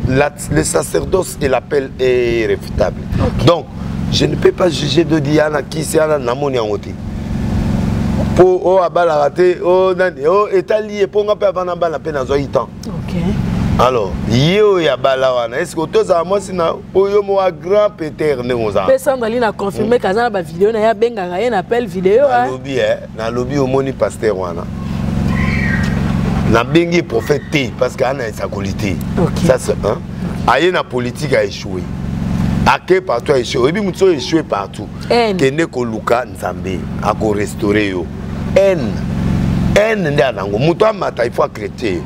le sacerdoce et l'appel est irréfutable. Donc, je ne peux pas juger de Diana qui c'est à la moniamoté. Pour abala raté, est allié pour nga pas na bala peine dans temps. OK. Alors, yo ya bala wana, est-ce que toi ça moi sina oyo mo grand Peter ne moza. Personne dans l'ina confirmer kaza na ba vidéo na ya benga ga un appel vidéo hein. Na lobby au moni pasteur wana. Na bengi prophète parce que ana sa qualité. Ça c'est un. Aye na politique a échoué. Ake partout a échoué. Et puis muto échoué partout. Kene ko luka nzambe a ko restaurer yo. N ndango muto amata il faut chrétien.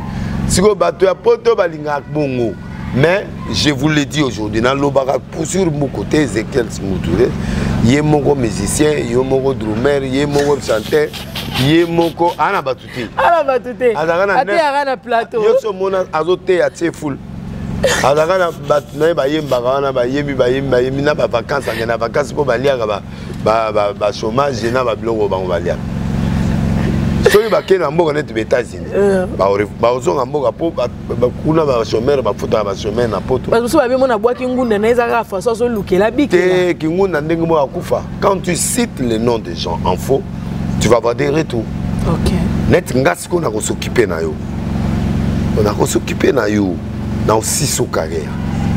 Si ko bato ya poto balinga bongo. Mais je vous le dis aujourd'hui dans l'obara sur mon côté Ezekiel Smoutouré, yé moko musicien, yé moko drummer, yé moko chanteur, yé moko ana batuté. Ana batuté. Ate na plateau. Yo so mona azote ya teful. Azaka na batna ba yemba kana ba yemi na ba vacances na vacances po balia ba chômage na ba biloko ba balia. Soki bakena mboka net États-Unis. Ba ozonga mboka po kuna ba chômeur ba futa ba chômeur na poto. Parce que so ba mona boaki ngunda na ezaka fa so lukela bikela. Te kingunda ndenge mo akufa. Quand tu cites les noms des gens en faux, tu vas avoir des retours. OK. Net ngasi ko na ko s'occuper na yo. On a ko s'occuper na yo. Dans aussi sa carrière.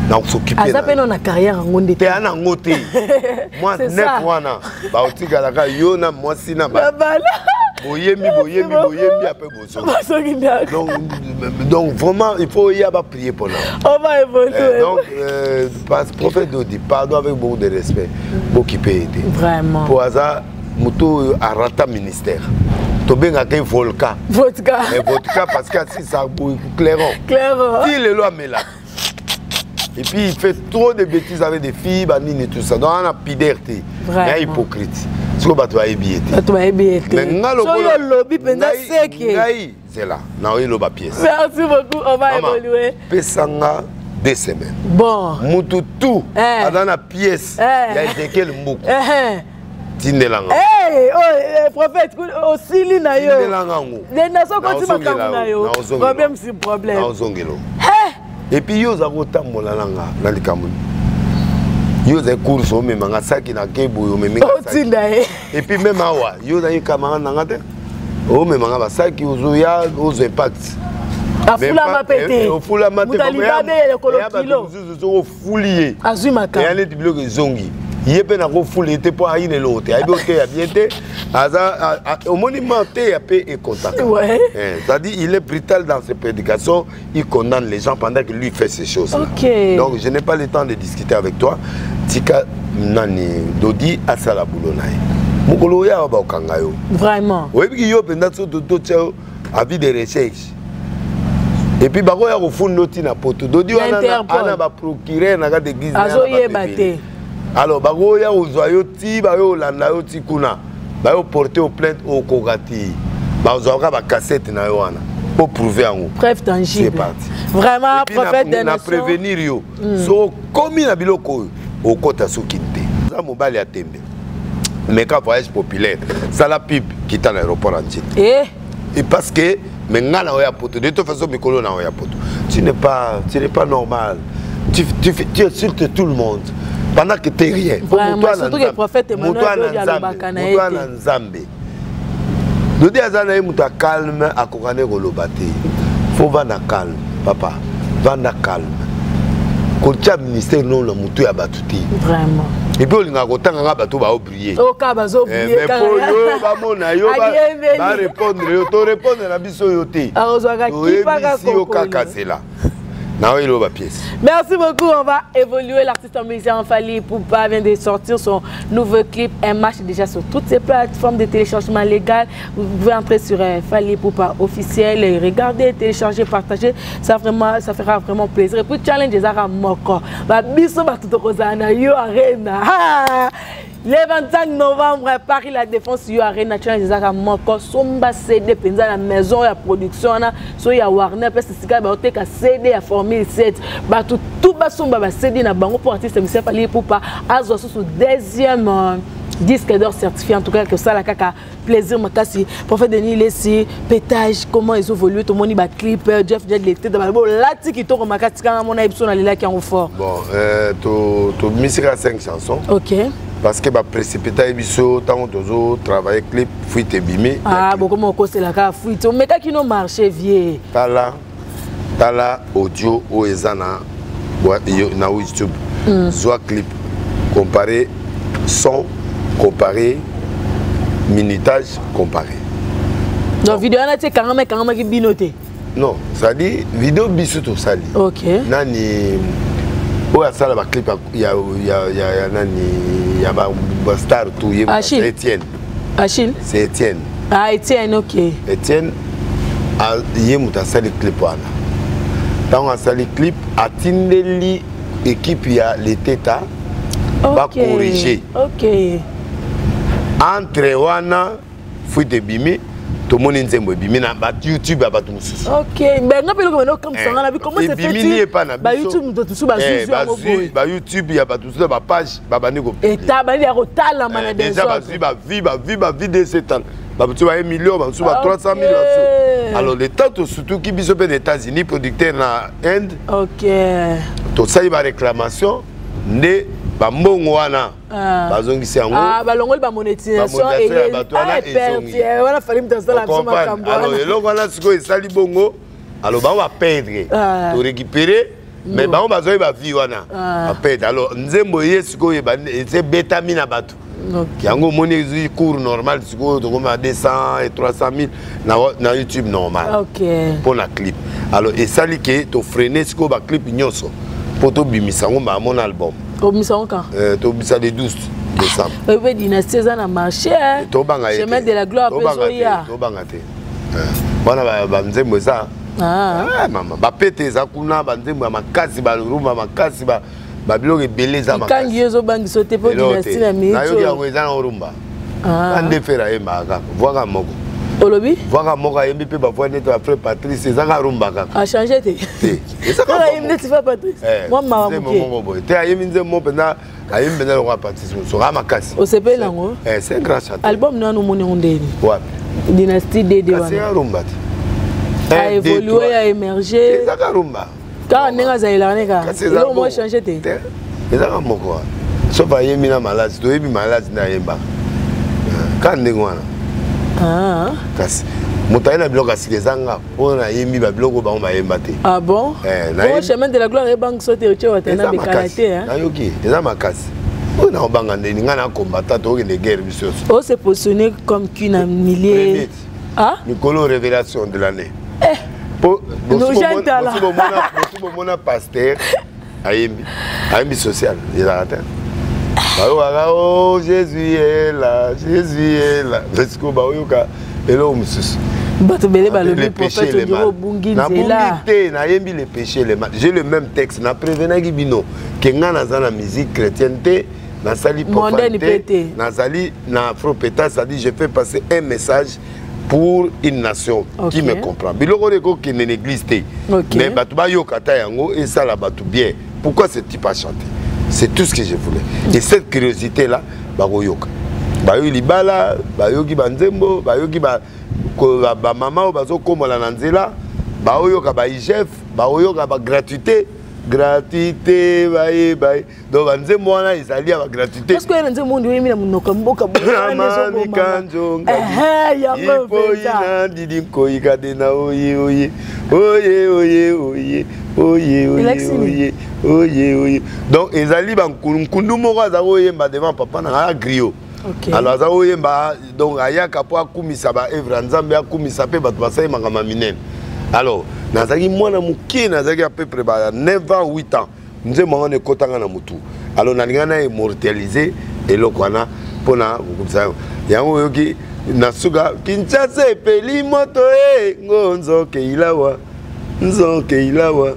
Dans s'occuper. Ça peine na carrière ngonde. Te ana ngote. Moi 9 mois na. Ba otika la ka yo na moi sina ba. Boyemi après bozo. Donc vraiment il faut y avoir prier pour nous. On va évoluer. Donc prophète Dodi, pardon avec beaucoup de respect. M'occuper aider. Vraiment. Pour hasard moto a rata ministère. Tobenga kay volcan. Vodka. Et vodka parce que si ça clairon. Clairon. Si les lois met là. Et puis il fait trop de bêtises avec des filles, banine et tout ça. Donc on a piderté. Vraiment. Hypocrite. Ce que tu vas ébiéter. Tu vas ébiéter. Mais ngalo lobby penza seke. C'est là. Na oyo loba pièce. Merci beaucoup. On va évoluer. Pesanga 2 semaines. Bon. Mutu tout. Dans la pièce. Il y a Ezekiel Mboukou. Tindelanga. Eh, prophète, aussi na yo. Tindelanga ngo. Les nations continue makambo na yo. Problème si problème. Na ozongelo. Et puis yo za kotambola nanga na likambo. Yo za course o memanga saki na kebo yo memanga. Et puis même awa, yo za camarade nanga te. O memanga ba saki ozo ya ozo impact. Afula mapete. Ofula mapete. Mutalibabe le kolokilo. Ozo fulier. Azumaka. Et allez diblo zongi. Il peut n'a pas foulé était pour aller l'autre. Il a bien été au monument et contact. C'est-à-dire il est brutal dans ses prédications, il condamne les gens pendant que lui fait ces choses. Okay. Donc je n'ai pas le temps de discuter avec toi. Tika nani Dodi asala boulonai. Mukolo ya ba kangayo. Vraiment. Oui puis yo pendant ce tout avis de recherche. Et puis bako ya ko fondoti na poto. Dodi ana ba procurer na ga d'église na. Azo yebate. Alors, bagoya ozoyoti, bayo landa yoti kuna, bayo porter aux plaintes au Kogati, bazoaka ba cassette na yoana pour prouver en haut. Preuve tangible. C'est parti. Vraiment, prophète des nations. Na prévenir yo. So komi na biloko au kota sokinte. Ça mobile ya tembe. Mais quand voyage populaire, ça la pipe qui est à l'aéroport en Tchit. Et parce que maintenant na oya poto, de toute façon mikolo na oya poto. Tu n'es pas normal. Tu insultes tout le monde. Pendant que tu n'es rien. Vraiment, surtout que le prophète Emmanuel Nzambe. Dodi azana ye muta calme akokane kolobate. Faut vendre calme, papa. Vendre calme. Kolcha ministère non la mutu ya batuti. Vraiment. Et puis on a kotanga nga bato ba oublier. O ka bazo oublier. Mais pour yo ba mona yo ba répondre yo to répondre na biso yo te. Arozaka ki pa ka kokolo. Merci beaucoup. On va évoluer. L'artiste musicien Fally Ipupa vient de sortir son nouveau clip. Un match déjà sur toutes ces plateformes de téléchargement légal. Vous pouvez entrer sur Fally Ipupa officiel et regarder, télécharger, partager. Ça fera vraiment plaisir. Et puis challenge des arts moko. Biso batutozana yo arena. Le 25 novembre, Paris La Défense, Yo Arena, challenge des arts moko. Somba CD, penza la maison, la production, so ya Warner, parce que c'est quand même CD à Formule 7. Tout bas somba CD na bango pour artiste musicien Fally Ipupa. Azo sous deuxième disque d'or certifié, en tout cas que ça la caca plaisir makasi. Prophète Denis Lessi, pétage, comment ils ont évolué, tout le monde va clip, Jeff Jet l'été dans bon là qui tourne makasi quand mon aïbson là qui en fort. Bon, tu musique à 5 chansons. OK. Parce que bah précipité biso tant on travailler clip fuite bimé. Ah bon comment on c'est la ca fuite mais quand qui no marché vieux. Tala audio au ezana na YouTube. Soit clip comparer son comparer minutage comparer. Donc vidéo na te quand même qui binoté. Non, ça dit vidéo biso tout ça dit. OK. Nani oh ça la clip il y a nani ya ba star tout c'est Étienne. Achille. C'est Étienne. Ah Étienne OK. Étienne a yemuta sali clip wana. Dans un sali clip atindeli équipe ya l'état va corriger. OK. Entre wana fuite bimi tout le monde nzembo bimi na ba YouTube ba tout mususu. OK. Ben nga pelo comme ça na bi comment c'est fait? Bimi pas na ba YouTube to tout ba zuzu ba YouTube ya ba tout ça ba page ba bani ko. Et ta ba ya rotala mana des déjà ba vie de cet an. Ba tu ba 1 million, ba tu ba 300 000. Alors les temps surtout qui biso aux États-Unis producteur na Inde. OK. To ça y ba réclamation ne ba mbongo wana. Bazongisi yango. Ah ba longoli ba monétisation et wana fali mtasa la soma kambo. Alors eloko wana siko esali bongo. Alors ba va perdre. To récupérer mais ba on bazoyi ba vie wana. Ba perdre. Alors nzembo yesiko yeba c'est bétamine bato. Yango moni cours normal siko to comme 200 et 300 000 na YouTube normal. OK. Pour la clip. Alors et sali ke to freiner siko ba clip nyonso. Pour to bimisa ngo ba mon album. Au Misson quand au Bissa le 12 décembre. Oui, dynastie ça na marché. Chemin de la gloire Pesoya. To bangate. Bana ba nzembo ça. Ah maman, ba pété za kuna ba nzembo makasi ba rumba makasi ba biloko ebele za makasi. Kangi ezo bangi sauter pour dynastie na mito. Na yo yango eza na rumba. Ande fera e maka. Voaka moko. Olobi? Voaka moko yembi pe ba voix net après Patrice eza ka rumba kaka. A changé te. Eza ka yembi net fa Patrice. Moi mama muke. Te yembi nzembo pena ayembi na roi Patrice so ra makasi. O sepe lango. C'est un grand chanteur. Album na no moni ondeni. Ouais. Dynastie Dédé wana. C'est un rumba. A évolué, a émergé. Eza ka rumba. Quand nenga zaila neka. Lo mo changer te. Eza ka moko. So ba yembi na malade, to yebi malade na yemba. Quand nenga wana. Ah. Kasi mutaina biloko asilezanga ona yembi ba biloko ba on yemba te. Ah bon? Au chemin de la gloire et banque sauter au watana bekalate hein. Nayoki, eza makasi. On a banga ndeni ngana combattant to de guerre bisos. On s'est positionné comme qu'une millier. Ah? Nicolo révélation de l'année. Pour nous gens là. Mon pasteur ayembi social, il a atteint. Oh Jésus est là, Jésus est là. Parce que baoyoka elo mususu. Bato belé balobi prophète Odiro bungi nzela. Na yembi les péchés les mal. J'ai le même texte na prévenaki bino que ngana za na musique chrétienne na sali profanité. Na sali na afropéta, ça dit je fais passer un message pour une nation qui me comprend. Biloko reko qui ne l'église té. Mais bato bayoka ta yango et ça la bato bien. Pourquoi ce type a chanté? C'est tout ce que je voulais. Et cette curiosité-là, baroyoka. Bayo libala, bayoki banzembo, bayoki ba maman bazo komola nanzela, bayoka ba IGF, bayoka ba gratuité, gratuité, baye. Donc banzembo wana ezali ba gratuité. Parce que nzembo ndi yemi na munoko mboka boka nezo kanjo. Yango veza. Didi koika de na oye. Oye. Donc ezali bankundu moko azawo yemba devant papa na griot. Alors azawo yemba donc ayaka po akumisa ba evra nzambe akumisa pe bato basai makama minene. Alors nazaki mwana mukie nazaki à peu près 9 ans 8 ans nze mwana ne kotanga na mutu alors nalinga na immortaliser eloko wana pona kukusa yango yoki nasuka Kinshasa epeli moto ngonzoke ilawa nzoke ilawa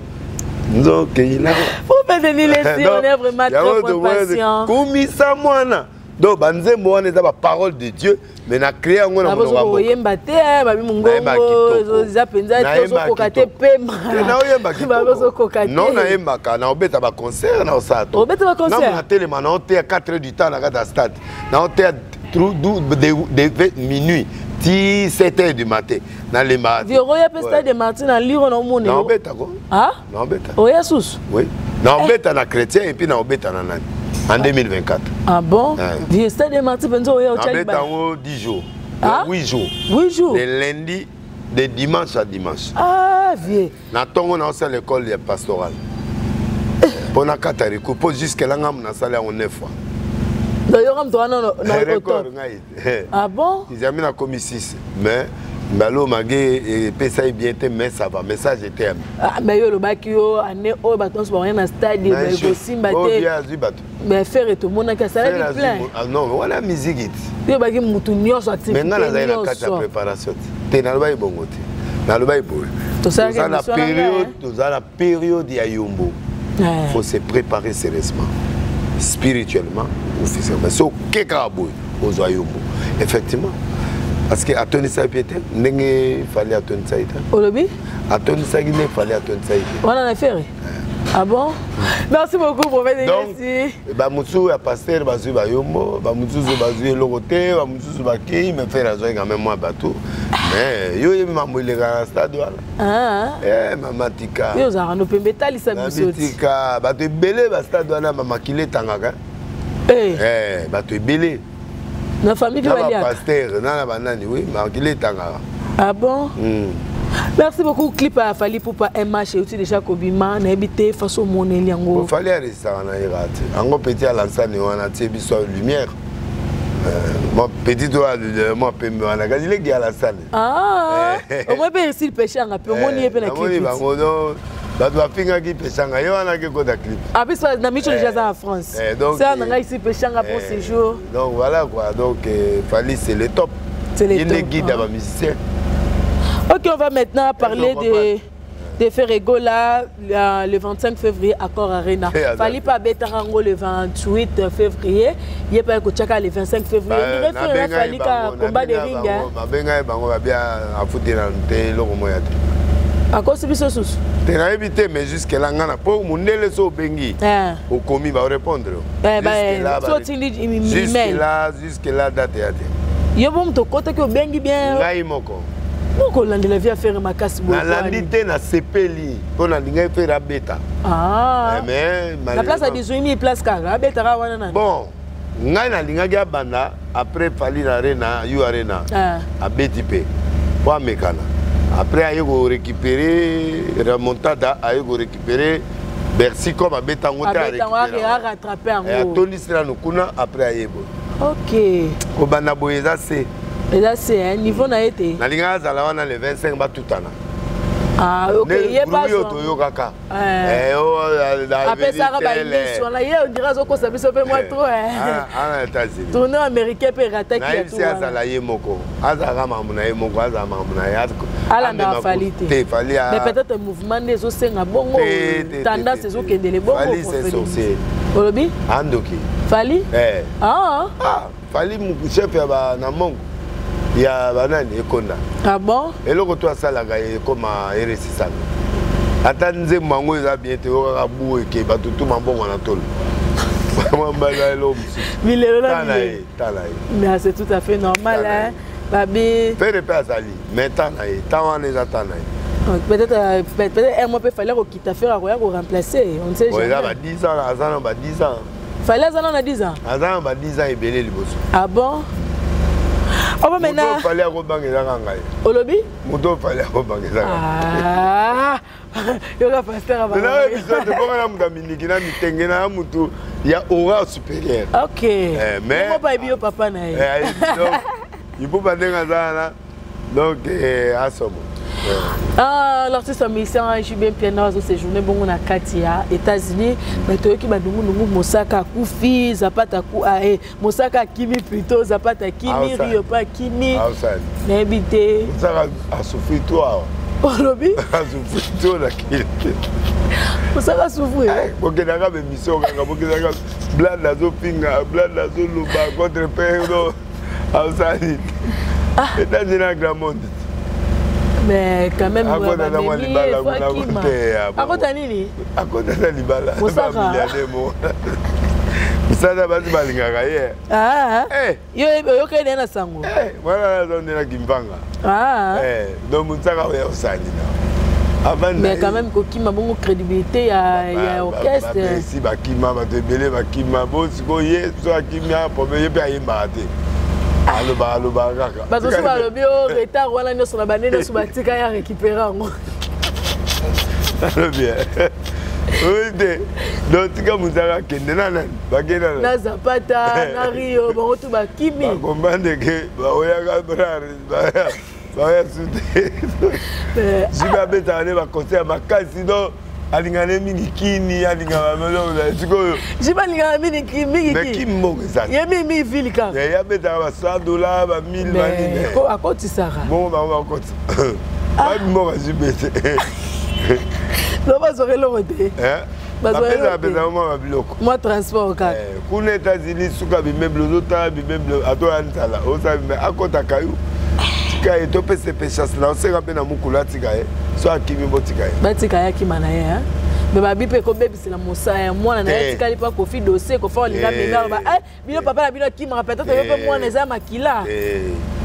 nzoke ilawa faut pas donner les yeux on est vraiment très patient kumisa mwana donc banzembo wana eza ba parole de Dieu mais na créer ngo na mona ngo yemba te babi mungongo za penza te kokate pema na oyemba ki bazo kokate non na yemba ka na obeta ba concert na osato obeta ba concert na télé na ote à 4h du temps na kata stade na ote de minuit 7h du matin na le matin Viro ya pesta de Martin na liro na mone na obeta ko ah na obeta o Jesus oui na obeta na chrétien et puis na obeta na nani en 2024. Ah bon? Vieux stade de Martin Benzo au Tchad. En 10 jours. 8 jours. 8 jours. De lundi, de dimanche à dimanche. Ah, vieux. Na tongo na aussi l'école pastorale. Pour na katariku, pour jusqu'à là on a salé en 9 fois. D'ailleurs, on doit non record. Ah bon? Ils ont mis la commission 6 mais Malo magé pesa bien te mais ça va message était ah mais yo le bakio année au baton so rien na stade mais go simba te oh bien azu bato mais faire tout monde ka ça la plein non voilà musique yo baki mutu nyonso activité mais ngana za la carte de préparation te na loba ibongo te na loba ibo to ça la période ya yombo faut se préparer sérieusement spirituellement ou physiquement so keka boy aux yombo effectivement parce que Atoni Saïpete, il fallait Atoni Saïpete. Olobi? Atoni Saïpete, il fallait Atoni Saïpete. On en a fait. Ah bon? Merci beaucoup pour venir ici. Bamoussou a pasteur, Bazou Bayombo, Bamoussou Bazou Loroté, Bamoussou Baki, me fait raison quand même moi bateau. Mais yo il m'a moulé dans stade là. Ah. Maman Tika. Yo za no pembetali sa biso. Tika, bateau belé ba stade là maman kilé tangaka. Bateau belé. Na famille de Walia. Pasteur, na banani oui, marqué tanga. Ah bon? Merci beaucoup clip à Fali pour pas MH et aussi déjà Kobima na habité face au monde liango. Fallait restaurant na irate. Ango petit à l'ansane wana tsebi so lumière. Mon petit doigt de moi pembe wana gazile gi à la salle. Ah. Au moins ben ici le péché en peu moni pe na clip. Ça doit finir qui péchanga yo wana ke kota clip. Ah puis ça na micho déjà en France. Ça on a ici péchanga pour ces jours. Donc voilà quoi. Donc Fali c'est le top. C'est le top. Il est guide à musicien. OK, on va maintenant parler de Ferrego là le 25 février à Accor Arena. Fali pas Betarango le 28 février, il est pas ko chaka le 25 février. Il réfère Fali ka combat de ring. Ba benga bango ba bien a foutre dans te loko moya. À cause de ce tu n'as évité, mais jusqu'à là, pour mon nez, les bengi. Au commis va répondre. Jusqu'à là, date. Il y a bon to côté que bengi bien. Là, il moko. Moko landi la vie à faire ma casse. Na landité na sepeli. Pour la ligne faire la bêta. Ah. Mais la place a 18 000 places car la bêta ra wana. Bon. Ngai na linga ga banda après Fali na arena, you arena. A BTP. Pour mekana. Après, il faut récupérer remontada, il faut récupérer Bercy comme à Betango. rattraper en haut. Tony sera nous kuna après Ayebo. Ok. Au Banaboyeza c'est. Et là c'est un niveau na été. Na linga zalawana le 25 ba tutana. Ah ok, il est pas ça. Toyokaka. Après ça ba émission là, il dira zo ko sabi so pe moi trop Ah, États-Unis. Tournoi américain pe rattaquer à tout. Na ça la yemoko. Azara mamuna yemoko, azara mamuna yatko. Ala na falite. Te fali a. Mais peut-être mouvement des osenga bongo tendance ezo kendele bongo. Fali c'est sorcier. Olobi? Andoki. Fali? Ah. Ah, Fali mu chef ya ba na mongo. Il y a banane ekonda. Ah bon? Et le retour à ça la gagne comme RSI ça. Attendez mango ils a bien te ora bou et ke ba tout mambo na tol. Vraiment bala l'homme. Mais c'est tout à fait normal hein. Babi. Faire le pas ali. Mais tanaï, tawana les atanaï. Peut-être un mois peut falloir quitter faire à remplacer, on ne sait jamais. Ouais, là 10 ans, Azan ba 10 ans. Fallait Azan a 10 ans. Azan ba 10 ans et belé liboso. Ah bon? On va maintenant. Il fallait rebanguer la rangaï. Olobi? Mudo fallait rebanguer la rangaï. Ah! Il y a pasteur avant. Là, il faut que on a Dominique na mitenge na mutu. Il y a aura supérieur. OK. Mais moi pas bio papa na. Donc il faut pas dire ça là. Donc à somme. Ah, l'artiste américain JB Piano a séjourné bon na Katia, États-Unis, mais toi qui badungu nungu Mosaka Kufi, Zapata Ku ae, Mosaka Kimi plutôt, Zapata Kimi, Rio pas Kimi. N'habité. Ça a souffert toi. Oh lobby. A souffert toi la qui. Mosaka souffrir. Bon que n'aga be mission kanga, bon que n'aga blanc nazo pinga, blanc nazo luba contre père outside. États-Unis un grand monde. Mais quand même, à côté de moi, Libala, à côté de Nini. À côté de Libala, ça va se balinga. Ah, yo yo na sango. Voilà, on est là Gimbanga. Ah, donc Moussaka est au Sani. Mais quand même, Kokima bon crédibilité, il y a orchestre. Si Bakima va te belé, Bakima, bon, si vous voyez, soit Kimia, pour me payer Maraté. Allo baraka. Parce que sur le bio retard wala nyo sur la banane sur batika ya récupérer ngo. Allo bien. Oui, donc tika muzaka kende na nani? Bakena na Zapata, na Rio, ba otu ba Kimi. Ba commande ke ba oya brare, ba ya sute. Jiba beta ne ba concert makasi do alingane mingi kini alingana melo la sikoyo jiba lingana mingi kini mais qui monge ça yemi mi vilika ya beta ba $100 ba 1000 manine ko akoti sara bon ba akoti ba monge jibete no bazore lote bazore beta mo biloko moi transport ka kuna États-Unis suka bi meuble zota bi meuble ato antala o sa me akota kayu tika to pese pechas na oseka pe na mukula tika so akimi botika batika ya kimana ye mais ba bipe ko bebisela mosaya mwana na tika lipa ko fi dossier ko fa linga menga ba bino papa na bino kimara peut-être pe mwana za makila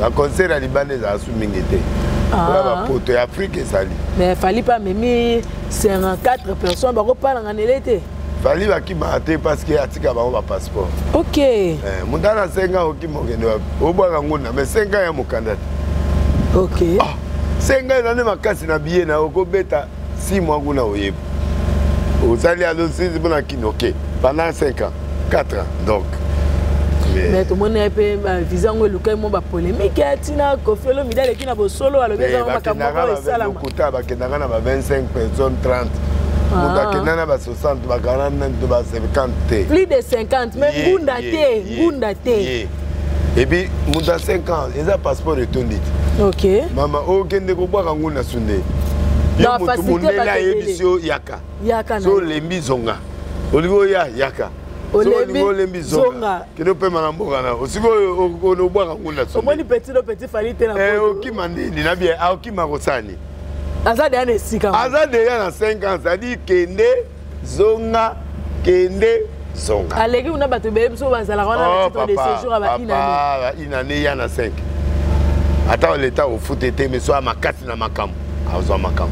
la concert à libanais a sumingete ba poto ya Afrique sali mais fali pas memi 54 personnes ba ko pala nganelete fali ba kimate parce que atika ba ba passeport OK mundana senga okimogende wa obwa ngona mais senga ya mukandata OK. Ah, c'est un an makasi na billet na okobeta 6 mois kuna oyeba. Ozali alo 6 bona kino OK. Pendant 5 ans, 4 ans donc. Mais tout le monde a peu visa ngo lukai mo ba polémique atina Koffi Olomide kina bo solo alo beza ba kamoko esala. Okuta ba kendanga na ba 25 personnes 30. Muda kendanga ba 60 ba 40 ba 50. Plus de 50 mais ngunda te. Et puis muda 5 ans, ils a passeport retourné. OK. Maman, okende ko bwa nguna sunde. Na facilité ba ebisio yaka. Yaka na. So lembi zonga. Oligo ya yaka. So lembi zonga. Kino pe manamboka na. Osiko ono bwa nguna sunde. Omoni petit falite na. Okimandi ni na bien, okima kosani. Azade ane sika. Azade ya na 5 ans, ça dit kende zonga kende zonga. Alegi una bato be so bazala wana titre de séjour aba inane. Ah, inane ya na 5. Attends l'état au foot était mais soit ma carte na makam azo makam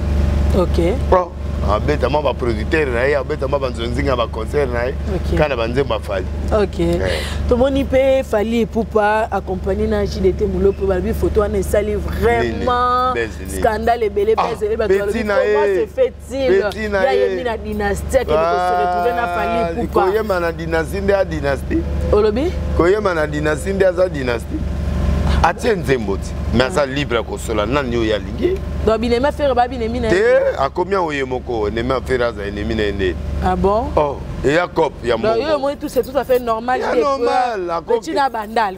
OK pro abeta mama producteur na ya abeta mama nzinga ba concert na kana banzemba fali OK to moni pe fali poupa accompagné na JDT Mulopo ba bi photo na sali vraiment scandale belé bezele ba comment se fait-il ya yemi na dynastie que se retrouver na fali poupa koyema na dynastie ndia dynastie olobi koyema na dynastie ndia za dynastie Atienze mboti, mais ça libre ko sola nani yo ya lingi. Donc binema faire ba binemi na. Te a combien oye moko nema faire za ennemi na ende. Ah bon? Oh, et ya cop ya moko. Donc yo moi tout c'est tout à fait normal de normal la cop. Petit na bandal.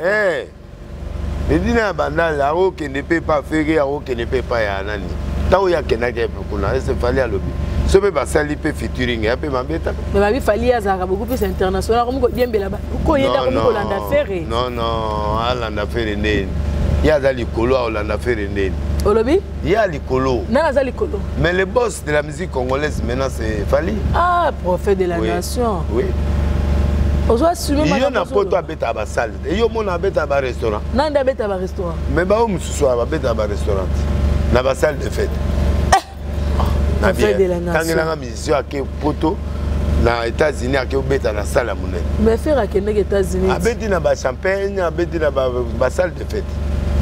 Mais dina bandal la o que ne peut pas faire a o que ne peut pas ya nani. Tant ya kenaka kuna, c'est fallait à lobby. Ce peut pas sali pe featuring un peu mabeta. Mais ba bi fali ya za beaucoup plus international comme ko diembela ba. Ko yenda comme ko landa faire. Non, alanda faire ndeni. Ya za likolo alanda faire ndeni. Olobi? Ya likolo. Na za likolo. Mais le boss de la musique congolaise maintenant c'est Fally. Ah, prophète de la nation. Oui. Ozo assumer ma. Il y a poto abeta ba salle. Et yo mona abeta ba restaurant. Nanda abeta ba restaurant. Mais ba o mususu abeta ba restaurant. Na ba salle de fête. Na bien. Tangela musicien ake poto na États-Unis ake obeta na salle monene. Mais faire ake na États-Unis. Abeti na ba champagne, abeti na ba salle de fête.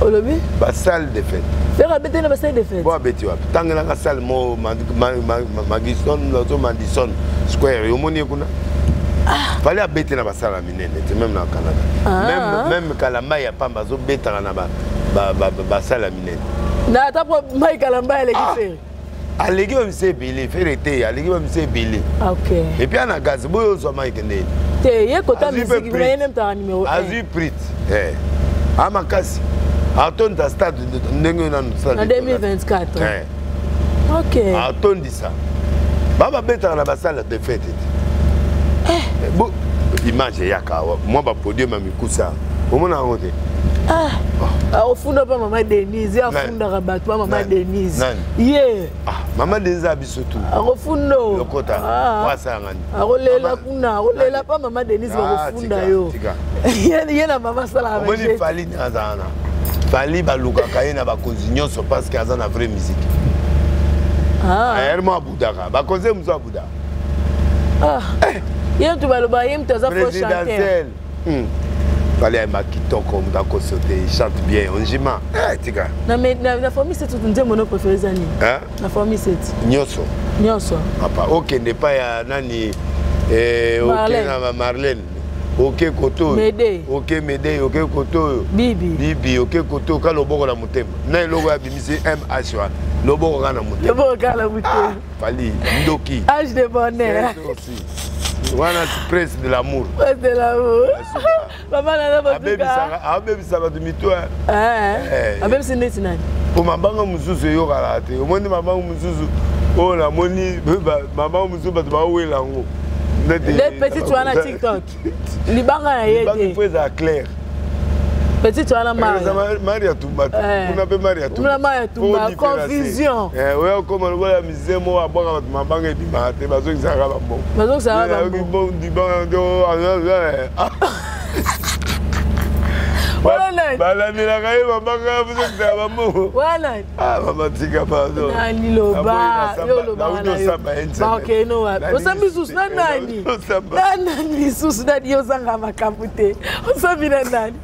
Olobi? Ba salle de fête. Faire abeti na ba salle de fête. Bo abeti wa. Tangela ka salle mo Madison, lozo Madison Square. Yo moni kuna. Fallait abeti na ba salle minene, même na Canada. Même Kalamba ya pamba zo beta na ba salle minene. Na ta po mai kalamba eleki fere. Aleki ba mise belé, fere te, aleki ba mise belé. OK. Et puis ana gaz boyo zo mai kende. Te ye kota musique vous avez même ta numéro 1. Azu prit. Amakasi. Aton ta stade ndenge na stade. En 2024. OK. Aton dit ça. Baba beta na basala de fête. Bon image yaka moi ba podium amikusa. Omona ngote. Au fond pas maman Denise, au fond de rabat pas maman Denise. Yeah. Maman Denise abisotu. Au fond no. Lokota. Wasa ngani. Arolela kuna, arolela pas maman Denise au fond yo. Yena maman sala. Omoni fali nazana. Fali baluka kayena ba kozinyoso parce que azana vraie musique. Hermo abudaka. Ba koze muzo abuda. Yena tu baloba yem taza fo chanter. Fallait un makitoko mudako sauter, il chante bien, on jima. Tika. Na famille c'est tout mon préféré zani. Hein? La famille c'est Nyoso. Nyoso. Papa, OK n'est pas ya nani OK na Marlène. OK Koto. Médé. OK Médé, OK Koto. Bibi, OK Koto ka loboko na mutema. Na logo ya bimisi MH1. Loboko na mutema. Loboko na mutema. Fali Ndoki. Âge de bonheur. Voilà, presse de l'amour. Presse de l'amour. Maman n'a pas de cas. Abebe ça va de mitoa. Abebe c'est net nani. Pour ma banque mususu yo karate. Au moins ma banque mususu. Oh la moni maman mususu ba ba wela ngo. Les petits tu as TikTok. Libanga na yete. Libanga faut ça clair. Petit tu as la Maria Tumba. On appelle Maria Tumba. Maria Tumba confusion. Ouais comme on voit la misère moi abanga ma banque et bima te bazo xara ba bon. Bazo xara ba bon. Di banque do Voilà. Bala ni la kaye mabanga bazo xara ba bon. Voilà. Mama tika pardon. Nani loba, yo loba na yo. Ba okay no wa. Osambi sus na nani? Nani sus na yo zanga makapute. Osambi na nani?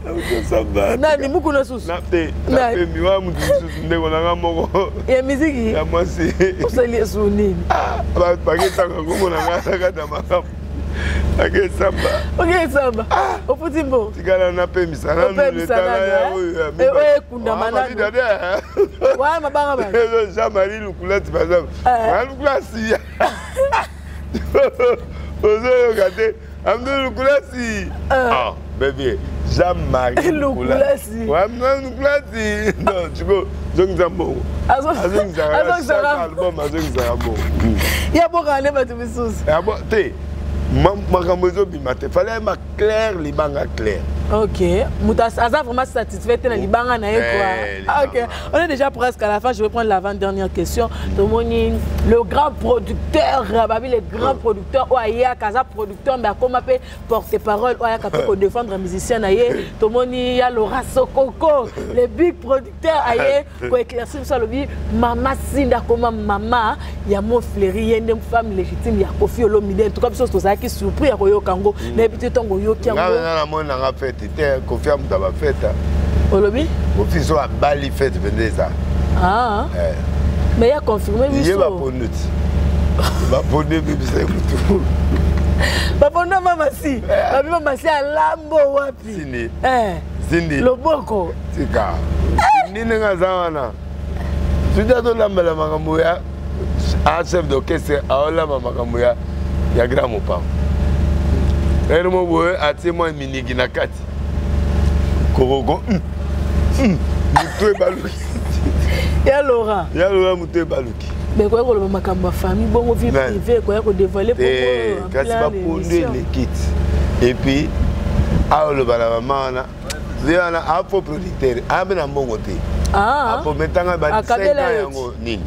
Nani muku na sus? Napte. Napte miwa mutu sus ndeko na ngamoko. Ya miziki? Ya mwasi. Osali su nini? Ba paketa ngoko na ngata kata makapu. Ok samba. Ok samba. Oputimbo. Tikana na pemisa na nletala ya oyo. Eh kunda manani. Wa mabanga ba. Jean-Marie Lukulati par exemple. Lukulati. Ozo gade. Amdo Lukulati. Ah, bébé. Jean-Marie Lukulati. Wa Lukulati. Non, tu go zong zambo. Azong zara. Album azong zambo. Ya boka ne batu bisusu. Ya bo te. Makambozo bimate fallait ma clair libanga clair. OK. Moutas Aza vraiment satisfait de libanga na quoi. OK. On est déjà presque à la fin, je vais prendre l'avant-dernière question. Tomoni le grand producteur, Rababi le grand producteur Oya Kaza producteur mais comment appelle porte-parole Oya pour défendre un musicien naie. Tomoni ya Laura Sokoko, le big producteur aye pour éclaircir ça le bi Mama Sinda comme maman, ya mon fléri, y a une femme légitime, ya Kofi Olomide en tout cas chose ça qui surpris à Koyo Kango, mais petit tongo yo Kango. Na mona nga fête était Kofi am daba fête. Olobi? Kofi so a bali fête vendre ça. Ah. Mais il a confirmé oui. Il va ponuti. Va ponuti bibi c'est tout. Va ponuti mama si. Babi mama si a lambo wapi. Sini. Sini. Loboko. Tika. Nini nga zawana. Tuja to lambela makambo ya a chef d'orchestre a ola makambo ya grand mopa. Elmo boy ati mo minigi na kati. Korogo. Mutwe baluki. Ya Laura. Ya Laura mutwe baluki. Mais quoi que le makambo famille bongo vie privée quoi que dévoiler pour kasi ba pondé les kits. Et puis a le bala maman na a pour producteur a bena mbongo te. A pour metanga ba 5 ans yango nini.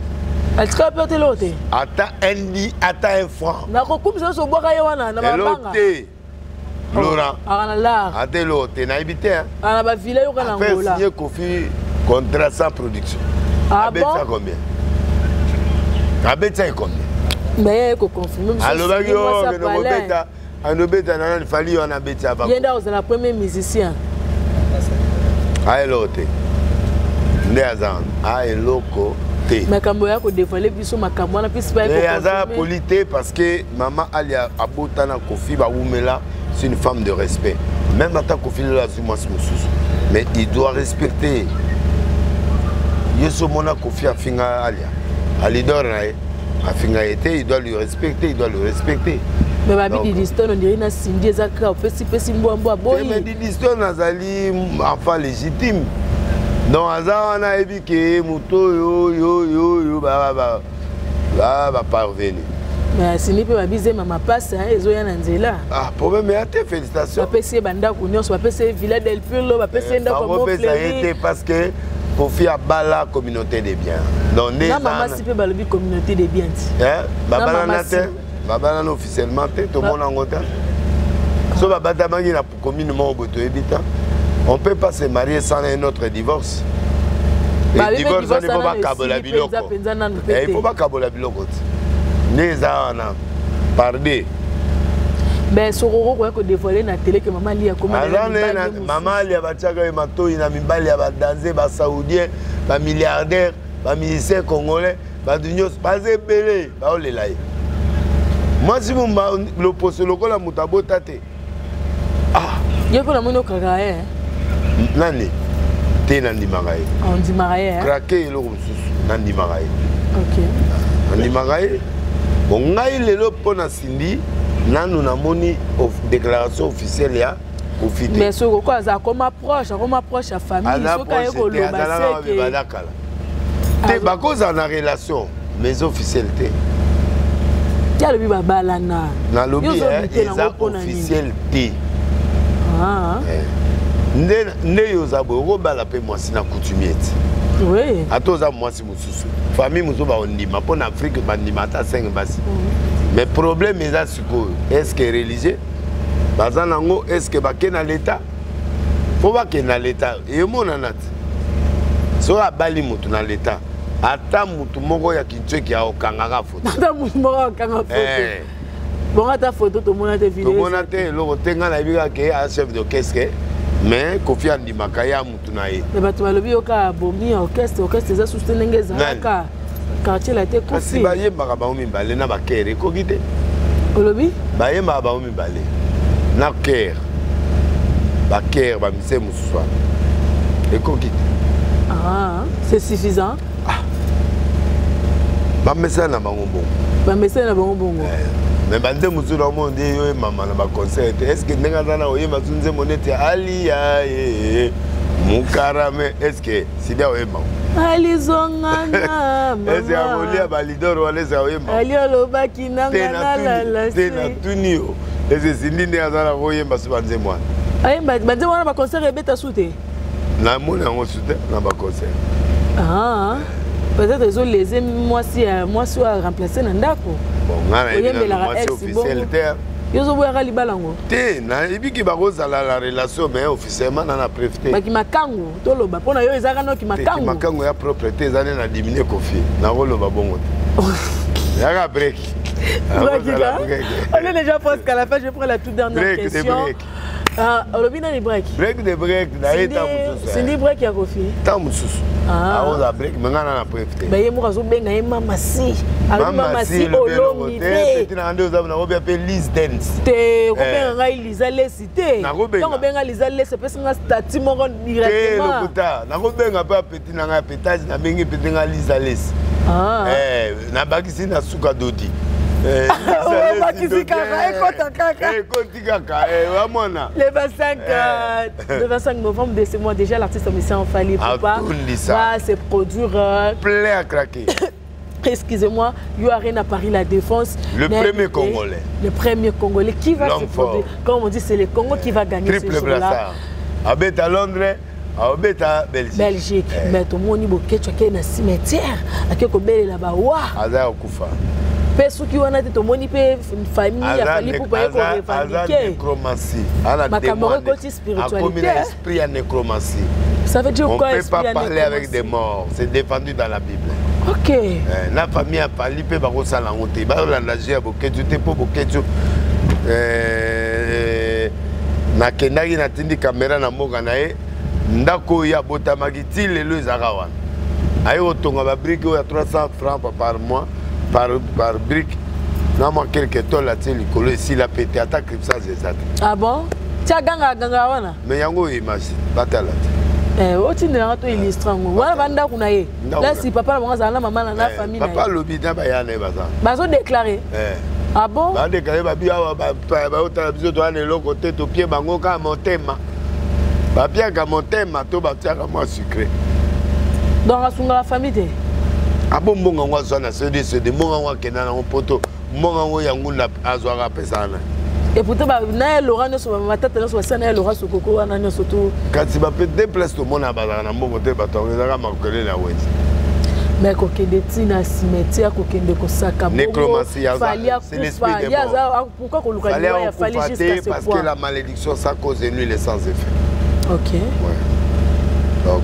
Atika pete lote. Ata un franc. Na ko kumisa so boka yewana na mabanga. Laurent. Ana la. Ate lote na ibité. Ana ba vile yo kana ngola. Signé Kofi contrat sans production. Ah bon? Ça combien? Abeta combien? Mais ko confirmer. Alors ba yo no beta, ando beta na fali on a beta avant. Yenda aux la premier musicien. Ai lote. Ndazan, ai loko. Makambo ya ko dévoiler biso makambo na pisi ba ko. Et aza polité parce que maman Alia abota na Kofi ba umela, c'est une femme de respect. Même à ta Kofi la zuma sous. Mais il doit respecter. Yeso mona Kofi afinga alia. Alidor nae. Afinga été, il doit lui respecter, il doit le respecter. Mais babi Didiston on dirait na Cindy ezaka opesi mbwa boy. Mais Didiston azali enfant légitime. Donc azana ebike muto yo ba parvenir. Mais sini pe babize mama passe ezoya na nzela. Ah problème mais ate félicitations. Bapese banda ko nyonso bapese Villa del Pirlo bapese ndako mo fleurir. Parce que pour faire bala communauté des biens. Donc les maman si pe balobi communauté des biens. Hein? Babala nate. Babala officiellement tout le monde en ngota. So babata mangi na communément au boto ebita. On peut pas se marier sans un autre divorce. Le divorce on ne peut pas kabola biloko. Il faut pas kabola biloko. Les ana pardé. Ben sororo ko dévoiler na télé que maman lia comment maman lia batiaka matoi na mibali ya ba danser ba saoudien ba milliardaire ba musicien congolais ba dunyos ba zebele ba olela. Moi si mon le poste lokola mutabota te. Ah, yeko na mono kaka nani te nandi magaye. On dit magaye. Craquer le mususu nandi magaye. OK. Nandi magaye. Bon ngai lelo pona Cindy nanu namoni déclaration officielle ya officielle. Mais ce quoi ça comme approche à famille so ka yeko loba c'est te bakoza na relation mais officielle te. Ya lobi babalana. Na lobi eza officielle te. Ah. Ne yozabo robala pe mwasi na coutumier. Oui. Atoza mwasi mususu. Famille muso ba ondima pour Afrique bandima ta 5 basi. Mais problème est siko est-ce que religieux bazanango est-ce que bakena l'état faut pas que na l'état et mona nat so abali mutu na l'état ata mutu moko ya kinche ki akangaka photo ata mutu moko akangaka photo bon ata photo to mona te vidéo to mona te lo tenga na bika ke a chef d'orchestre mais Kofi andimaka ya mutu na ye mais batu balobi oka bomi orchestre za soutenenge zaka quartier la te Kofi si ba yembaka ba omi balé na ba kere ko gite olobi ba yembaka ba omi balé na kere ba kere ba mise mususu et ko gite ah c'est suffisant ba mesa na bango bongo ba mesa na bango bongo mais bande mususu na monde yo mama na ba concert est-ce que nenga na oyema sunze monete ali ya mukarame est-ce que sida oyema alizonganga mama est-ce amolia balidoro wale za oyema ali olobaki nanga na la tena tunio est-ce sindi ne azala oyemba subanze mwana ayemba banze mwana ba concert ebeta sute na mona ngo sute na ba concert ah peut-être ils ont laissé moi si a remplacé na ndako bon ngana ina moi si officiel terre yozo boya libalango te na ibiki bakozala la relation mais officiellement na préfet baki makango toloba pona yo ezaka no ki makango makango ya propriété ezane na diminuer Kofi na roloba bongo yaka break on est déjà presque à la fin je prends la toute dernière question ah olobina ni break de break na eta mususu c'est ni break ya Kofi ta mususu ah on a break mengana na préfet ba yemo kazo benga yema masi mama si olongi te te na ndo za na robia pe Liz dance te ko benga ngai Liza lesi te ko benga Liza lesi pesa nga statut moko directement te lokuta na ko benga pa petit na nga pétage na bengi petit nga Liza lesi na bakisi na suka dodi le 25 novembre de ce mois déjà l'artiste Monsieur Fally Ipupa va se produire plein à craquer. Excusez-moi, Yoaren à Paris La Défense. Le premier Congolais. Le premier Congolais qui va se produire. Comme on dit, c'est le Congo qui va gagner ce jour-là. Abet à Londres. À Belgique. Mais tout le monde dit que tu as un cimetière. À quoi belle là-bas. Aza okufa. Peso qui wana te tomoni pe famille ya Fally Ipupa ko revendiquer nécromancie ala démon spiritualité esprit ya nécromancie ça veut dire quoi on peut pas parler avec des morts c'est défendu dans la Bible OK la famille ya Fally pe ba ko sala ngote ba landa je boketu te po boketu na kendaki na tindi caméra na mboka na ye ndako ya botamaki ti lelo ezaka wana ayo otonga ba brique ya 300 francs par mois par brique, non moi quelques tonnes là tu l'école ici la pété attaque ça c'est ça. Ah bon? Tu as ganga wana? Mais yango image batala. Oti ndanga to illustrango. Wana banda kuna ye. Là si papa na mwana na maman na famille na. Papa lobi na ba yana baza. Bazo déclarer. Ah bon? Ba déclarer ba bia ba ota biso to ana eloko te to pied bango ka motema. Ba bia ka motema to ba tia ka moi sucré. Donc asunga la famille te. Ah bon mbonga ngwa zona c'est de mbonga ngwa kena na poto. Mbonga ngwa yangunda azwaka pesa na. Et pourtant, na Laurent ne soit ma tête ne soit ça na Laurent Sokoko na ne surtout. Quand tu vas peut déplacer tout le monde à bazar na mbongo te batonga za ma kokele na weti. Mais kokende tina cimetière kokende kosaka bongo. Nécromancie c'est l'esprit des morts. Pourquoi qu'on luka ya fallait jusqu'à ce point. Parce que la malédiction ça cause de nuit les sans effet. OK. Ouais. Donc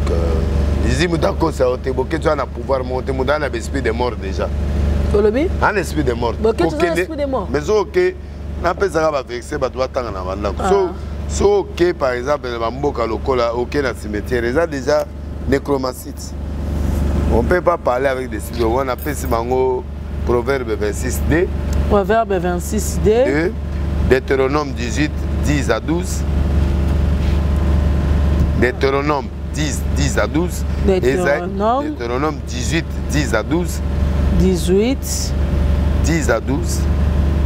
les imutako ça te boké tu as un pouvoir monter mon dans l'esprit des morts déjà. Olobi? Un esprit des morts. OK, tu as l'esprit des morts. Mais OK na pesa ba vexer ba doit tanga na banda. So OK par exemple ba mboka lokola OK na cimetière déjà nécromancite. On peut pas parler avec des cibles. On appelle ce mango Proverbe 26D. Proverbe 26D. Et Deutéronome 18, 10 à 12. Deutéronome 10 à 12. Deutéronome 18, 10 à 12. 18. 10 à 12.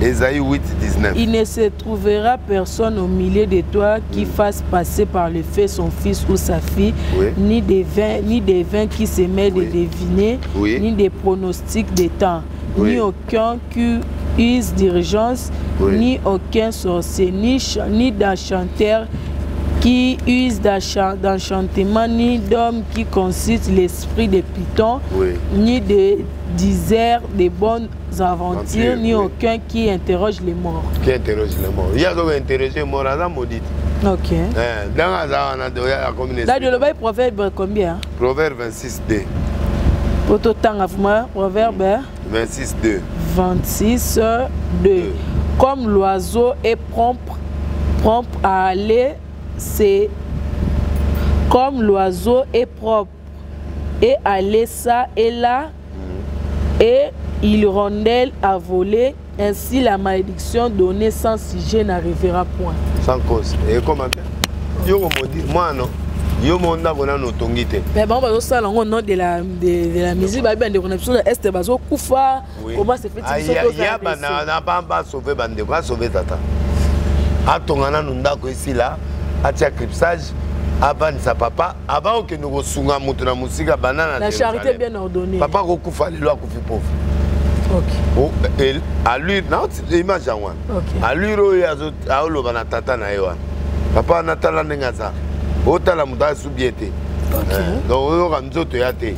Ésaïe 8, 19. Il ne se trouvera personne au milieu de toi qui fasse passer par le feu son fils ou sa fille, ni des vins qui se mêlent de deviner, ni des pronostics des temps, ni aucun qui use d'urgence, ni aucun sorcier, ni d'enchanteur qui use d'enchantement, ni d'homme qui consulte l'esprit de Python, ni de disert des bonnes aventures, ni aucun qui interroge les morts. Qui interroge les morts. Il y a qui interroger les morts, ça maudit. Ok. Dans la communauté. Là, le proverbe combien? Proverbe 26D. Proverbe 26D. 26D. Comme l'oiseau est prompt à aller, c'est comme l'oiseau est propre et aller ça et là, et il rondelle à voler, ainsi la malédiction donnée sans sujet n'arrivera point. Sans cause. Et comment yo me dit moi non. Yo monda bona no tongite. Mais bon bazo sala au nom de la musique ba bien de connexion est bazo kufa comment se fait-il ça? Il y a na pas sauver bande quoi sauver tata. Atongana nunda ko ici là, atia clipsage avant sa papa avant que nous sunga mutu na musika banana. La charité bien ordonnée. Papa ko kufa lelo akufi pauvre. OK. Et à lui non image en one. À lui ro yazo aolo bana tata na yewa. Papa natala nengaza. Otala muta subiete. OK. Donc on va nzoto yate.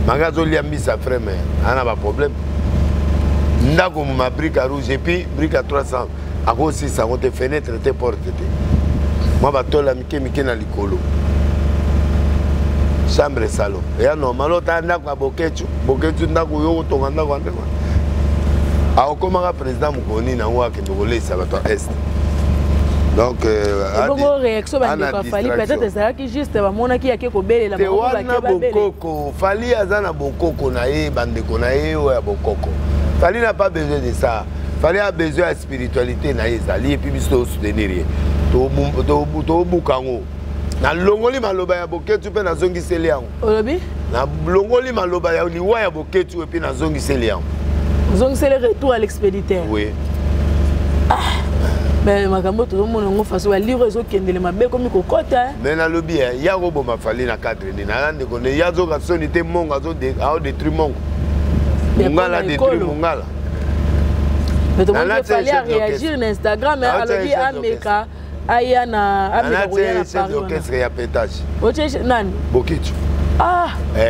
Magazo liambisa frère mais ana ba problème. Ndako ma brique à rouge et puis brique à 300. À cause si ça on te fenêtre te porte. Moi ba tola mike na likolo. Chambre salon. Et normal ota ndako boketu ndako yo tonga ndako ande quoi. A okoma président mukoni na wa ke ndolé ça va toi est. Donc bongo réaction ba ndeko fali peut-être ça qui juste ba mona ki yake ko belela ba ko ba bokoko fali azana bokoko na ye bandeko na ye o ya bokoko. Fali n'a pas besoin de ça. Fali a besoin de spiritualité na ezali et puis biso soutenir. To bukango. Na longoli maloba ya boketu pe na zongi seliango. Olobi? Na longoli maloba ya liwa ya boketu et puis na zongi seliango. Zongi c'est le retour à l'expéditeur. Oui. Mais makambo tout le monde ngo faso livre zo kendele mabe comme kokota. Mais na lobi ya robo mafali na cadre ni na ndeko ne ya zo ka sonité monga zo de a détruire mongo. Mongala détruire mongala. Mais tout le monde fallait réagir sur Instagram alors Ameka aya na Ameka na chef d'orchestre ya pétage. Oche nani? Boketu. Ah,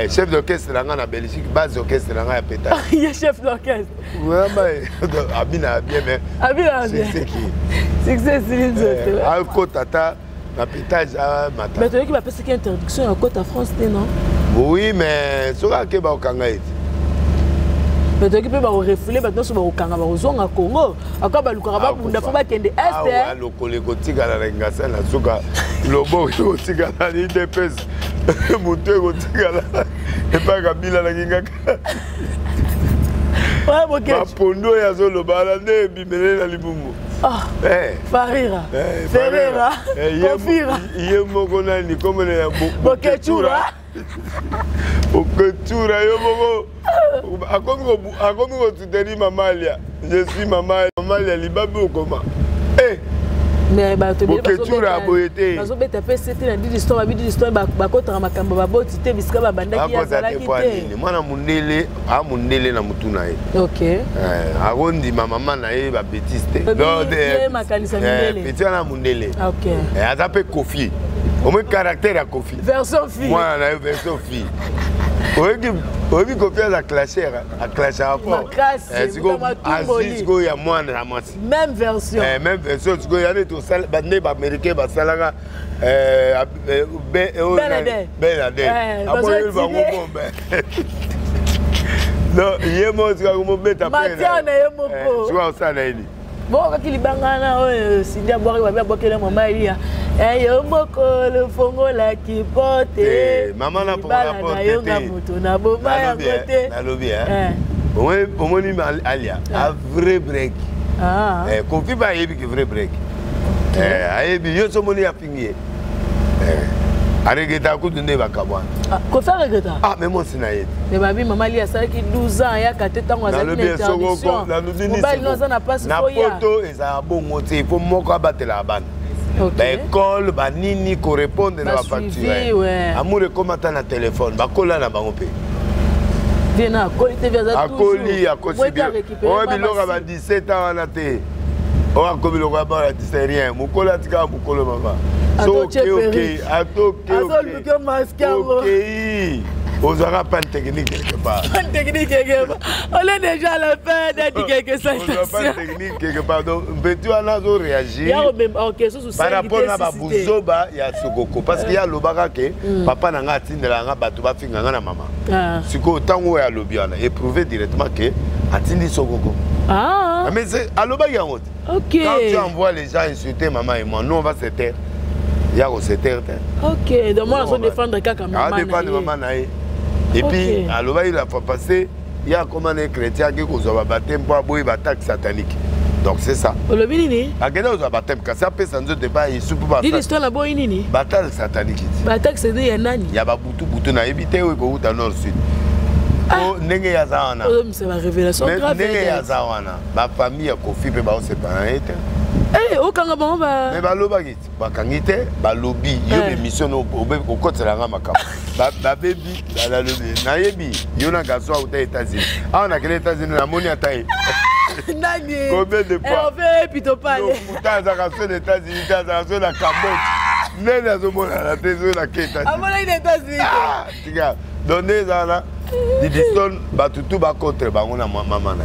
chef d'orchestre là en Belgique, base d'orchestre là à pétage. Il est chef d'orchestre. Ouais mais Abina bien mais. Abina bien. C'est qui? C'est que c'est Céline. À côte tata na pétage à matin. Mais tu vois qu'il va passer une interdiction à côte à France non? Oui mais soka ke ba okanga eti. Mais tu vois qu'il peut ba refoulé maintenant sur ba okanga ba ozonga Congo. Aka ba lukara ba bunda fa ba kende est. Ah le koleko tigala na ngasa na soka lobo ko tigala ni depes. Moutego tigala et pas Kabila la ngaka. Ouais, OK. Ma pondo ya zolo bala ne bimele na libumu. Ah, Farira, Ferreira, Confira. Yemogona ni comme les Boketura. Boketura, Yomogo. A comme tu te dis Mamalia. Je suis Mamalia, Libabu comment? Mais tu Boketura a boité. Parce que tu as fait cette histoire, bakota makambo baboti te bisika babanda ki azala kite. Mwana mundele, a mundele na mutuna ye. OK. Agondi maman na ye ba bêtise te. Donc makanisa mundele. Petit na mundele. OK. Azape Kofi. Au moins caractère à Kofi. Version fille. Moi na version fille. Obi Kofi a clasher à fort. Asisgo ya mwana na masi. Même version. Même version, tu y a des tout sal bande américain ba salaga Benade. Non, yemo tu ko beta pena. Matiana yemo ko. Tu vois ça na ini. Bon kakili bangana oyo sindia boire ba bokela mama ilia. Yemo ko le fongo la ki porte. Maman na pour la porte. Yonga mutu na bomba ya côté. Na lobby hein. Au moins alia a vrai break. Ah. Kofi ba yebi ki vrai break. Ayebi yo so moni ya pingie. Arigeta kutunde bakabwa. Kofi arigeta. Ah mais moi sinaye. Mais babi maman lia ça qui 12 ans ya kateta ngwa za interdiction. Mobile no za na passe foya. Na poto eza bongo te, il faut moko abatela bana. L'école ba nini ko répondre na facture. Amour comment na téléphone, ba kola na bango pe. Viena qualité via za toujours. Akoli akosibia. O biloko ba 17 ans na te. O akobi biloko ba 17 rien. Mukola tika mukolo mama. Ok. On n'aura pas de technique quelque part. Pas de technique quelque part. On est déjà à la fin d'être quelque chose. On n'a pas de technique quelque part. Donc, tu as réagi par rapport à Babuzoba, il y a Sokoko. Parce qu'il y a le barake, papa n'a pas de la batouba finga na maman. Si autant où est à l'obiana, éprouvé directement que Atindi Sokoko. Ah. Mais c'est à l'obaga. Ok. Quand tu envoies les gens insulter maman et moi, nous on va se taire. Il y a aussi certain. Ok, donc moi, je vais défendre Kaka maman. Défendre maman. Et puis, à l'oba, il a fait passer, il y a comme un chrétien qui a baptême pour avoir une attaque satanique. Donc c'est ça. Le binini. À quel âge on a baptême? Quand ça peut sans doute pas, il soupe pas. Dis l'histoire là-bas, inini. Bataille satanique. Bataille c'est des yanani. Il y a pas boutou na éviter ou beaucoup dans nord sud. Oh, nenge ya zawana. Oh, c'est ma révélation grave. Nenge ya zawana. Ma famille a confié pe ba on séparé. Eh, au Kangaba, bah. Mais balobaki, bakangite, balobi, yo be mission au kotela nga makamba. Ba baby, la lobi, na yebi, yo na gaso aux États-Unis. Ah, on a créé les États-Unis na moni ataï. Nani. Combien de fois? On fait plutôt pas. Pourtant, ça a fait les États-Unis, ça a fait la Cambodge. N'est pas au monde la télé la États-Unis. Ah, voilà les États-Unis. Ah, regarde, donnez ça là. Didison, batutu ba contre ba ngona maman na.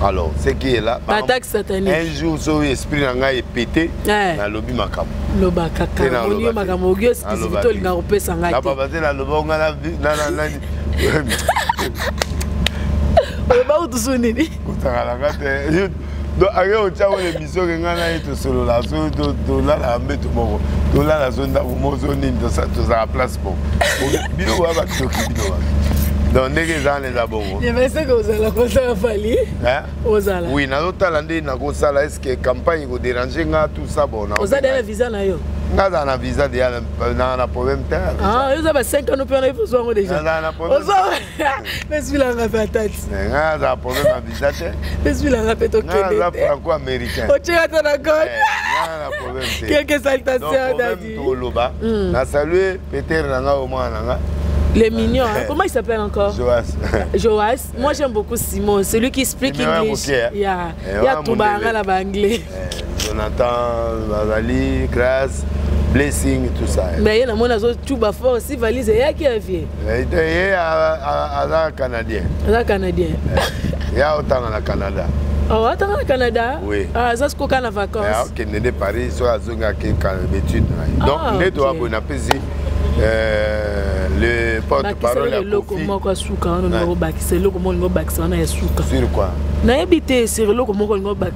Alors, ce qui est là, attaque satanique. Un jour, son esprit n'a est pété, na lobby makam. Loba kaka. Oni makam ogyo skizito linga opesa ngati. La papa c'est la loba ngana na. Loba utusuni. Kutaka ngate. Donc avec au tchao l'émission que ngana est solo la so to la la mbeto moko. To la la zone da mozo ni to sa place pour. Bino wa ba toki bino. Donc, les gens les abonnés. Je pense que vous allez faire Fali. Oui, dans l'autre landé, est-ce que la campagne vous dérange tout ça? Vous avez un visa là? Nous avons un visa, nous avons un problème. Ah, vous avez 5 ans, nous avons besoin déjà. Nous avons un problème. Mais celui-là, on a fait tête. Nous avons un problème à visa. Mais celui-là, on a fait au Québec. Nous avons un franco-américain. Oh, tu as ton accord. Nous avons un problème. Quelques salutations, Dadi. Nous avons salué Peter Nanga au moins. Les mignons, hein? Comment il s'appelle encore? Joas. Joas. Moi j'aime beaucoup Simon, celui qui speak English. Il y a tout là-bas anglais. Jonathan, Vali, Grace, Blessing, tout ça. Mais il y a mon azo tout bas fort aussi valise et qui a vu. Il est à Canadien. À Canadien. Il y a autant au Canada. Oh, attends au Canada? Oui. Ah, ça c'est quoi en vacances? Il y a de Paris, soit à Zonga qui est étude. Donc, nous devons bonapési. Le porte-parole a Kofi. Sur quoi? Na habité sur le comment on va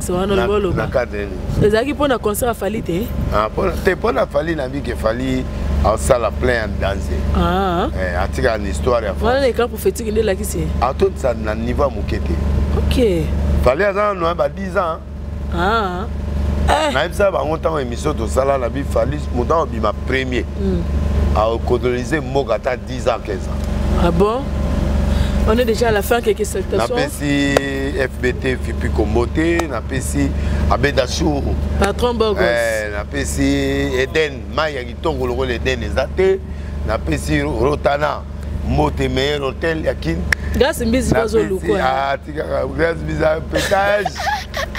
na cadre. Les amis pour un concert à Fali te. Ah pour la Fali na vie que Fali en salle plein en danser. Ah. Atika une histoire à faire. Voilà les camps prophétiques de la qui c'est. À tout ça na niveau mukete. OK. Fali a non ba 10 ans. Ah. Ça va monter émission de Sala la bi Fali montant bi ma premier. À coloniser Mogata 10 ans 15 ans. Ah bon? On est déjà à la fin, quelques salutations. Napesi FBT Fipi Komote, napesi Abedachou. Patron Bogos. Napesi Eden, Maya Gitongo le Eden Ezate, napesi Rotana, Mote meilleur hôtel Yakin. Grâce à Miss Bazolou quoi. Ah, grâce à pétage.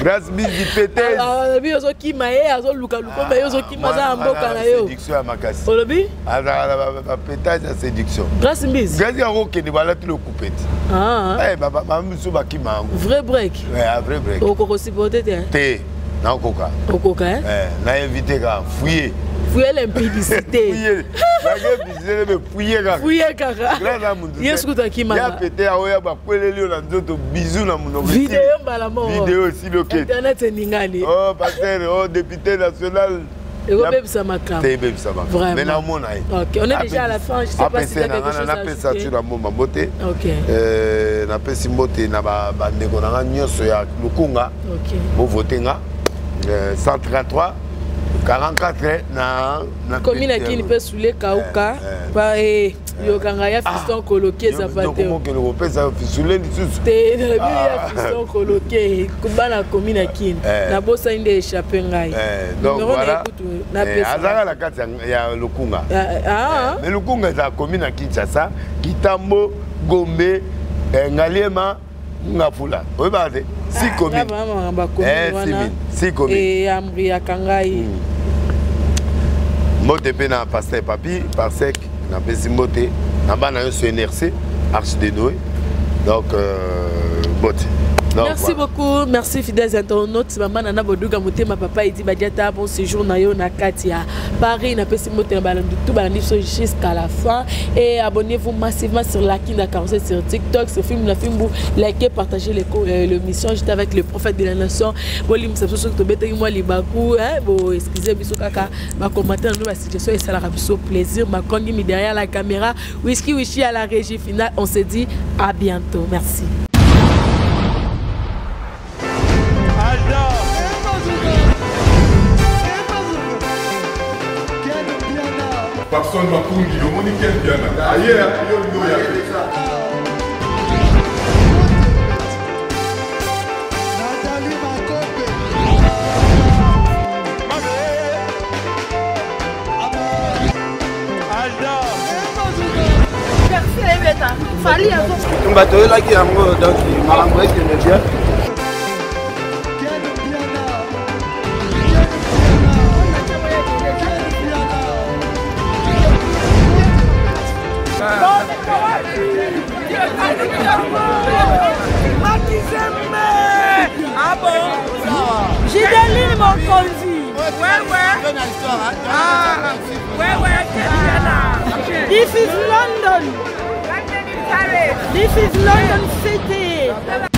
Grâce Miss pétage. Ah, bi ozo ki maye azo luka luka mais ozo ki maza mboka na yo. Séduction à Makasi. Olobi? Ah, pétage à séduction. Grâce à Miss. Grâce à Roke de bala tout le coupé. Ah. Eh baba musu baki mango. Vrai break. Ouais, un vrai break. Oko sipote te. Té, na koka. Okoka hein? Na invité ka fouiller. Fouiller l'impudicité. Fouiller. La gueule bizarre mais fouiller ka. Fouiller kaka. Grâce à mundu. Yes kuta ki manga. Ya pété a oya ba kweleli na nzoto bisou na muno. Vidéo mbala mo. Vidéo aussi loké. Internet ningani. Oh pasteur, oh député national. Et vous bébé ça makam. Bébé ça makam. Vraiment. Mais na mona. OK, on est déjà à la fin, je sais pas si tu as quelque chose à ajouter. On appelle ça sur mon maboté. OK. Na pesi mbote na ba ndeko na nyoso ya Lukunga. OK. Bo voter nga 133 44 na commune qui peut souler kauka pa yokanga ya fiston coloqué ça pas te comment que le pesa souler ni sous te na ya fiston coloqué kubana commune qui na bossa inde échapper ngai donc voilà na pesa azaka la kati ya Lukunga mais Lukunga za commune Kinshasa Kitambo Gombe Ngaliema Ngafula oyebate si commune si commune et amri ya kangai Mote pe na pasteur papi parsec na pesi mote na bana yo so NRC Arche de Noé donc mote. Merci beaucoup, merci fidèles internautes. Maman Nana Boduga Motema papa dit Badiata bon séjour na yo na Katia Paris na pesi mote balandi tout balandi jusqu'à la fin et abonnez-vous massivement sur la Kinda 47 sur TikTok, sur film la film likez, partagez l'émission. J'étais avec le prophète de la nation. Bolim ça so to bete moi libaku hein bon excusez biso kaka ba commenter nous la situation et ça la biso plaisir ma kongi mi derrière la caméra Whisky à la régie finale. On se dit à bientôt. Merci. Personne va pour lui, on dit quel bien. Ailleurs, il y a Fali à vous. On va te là qui a un mot donc il m'a envoyé que le bien. Ah bon? J'ai des mon conduit. Ouais. Ah, ouais. This is London. This is London City.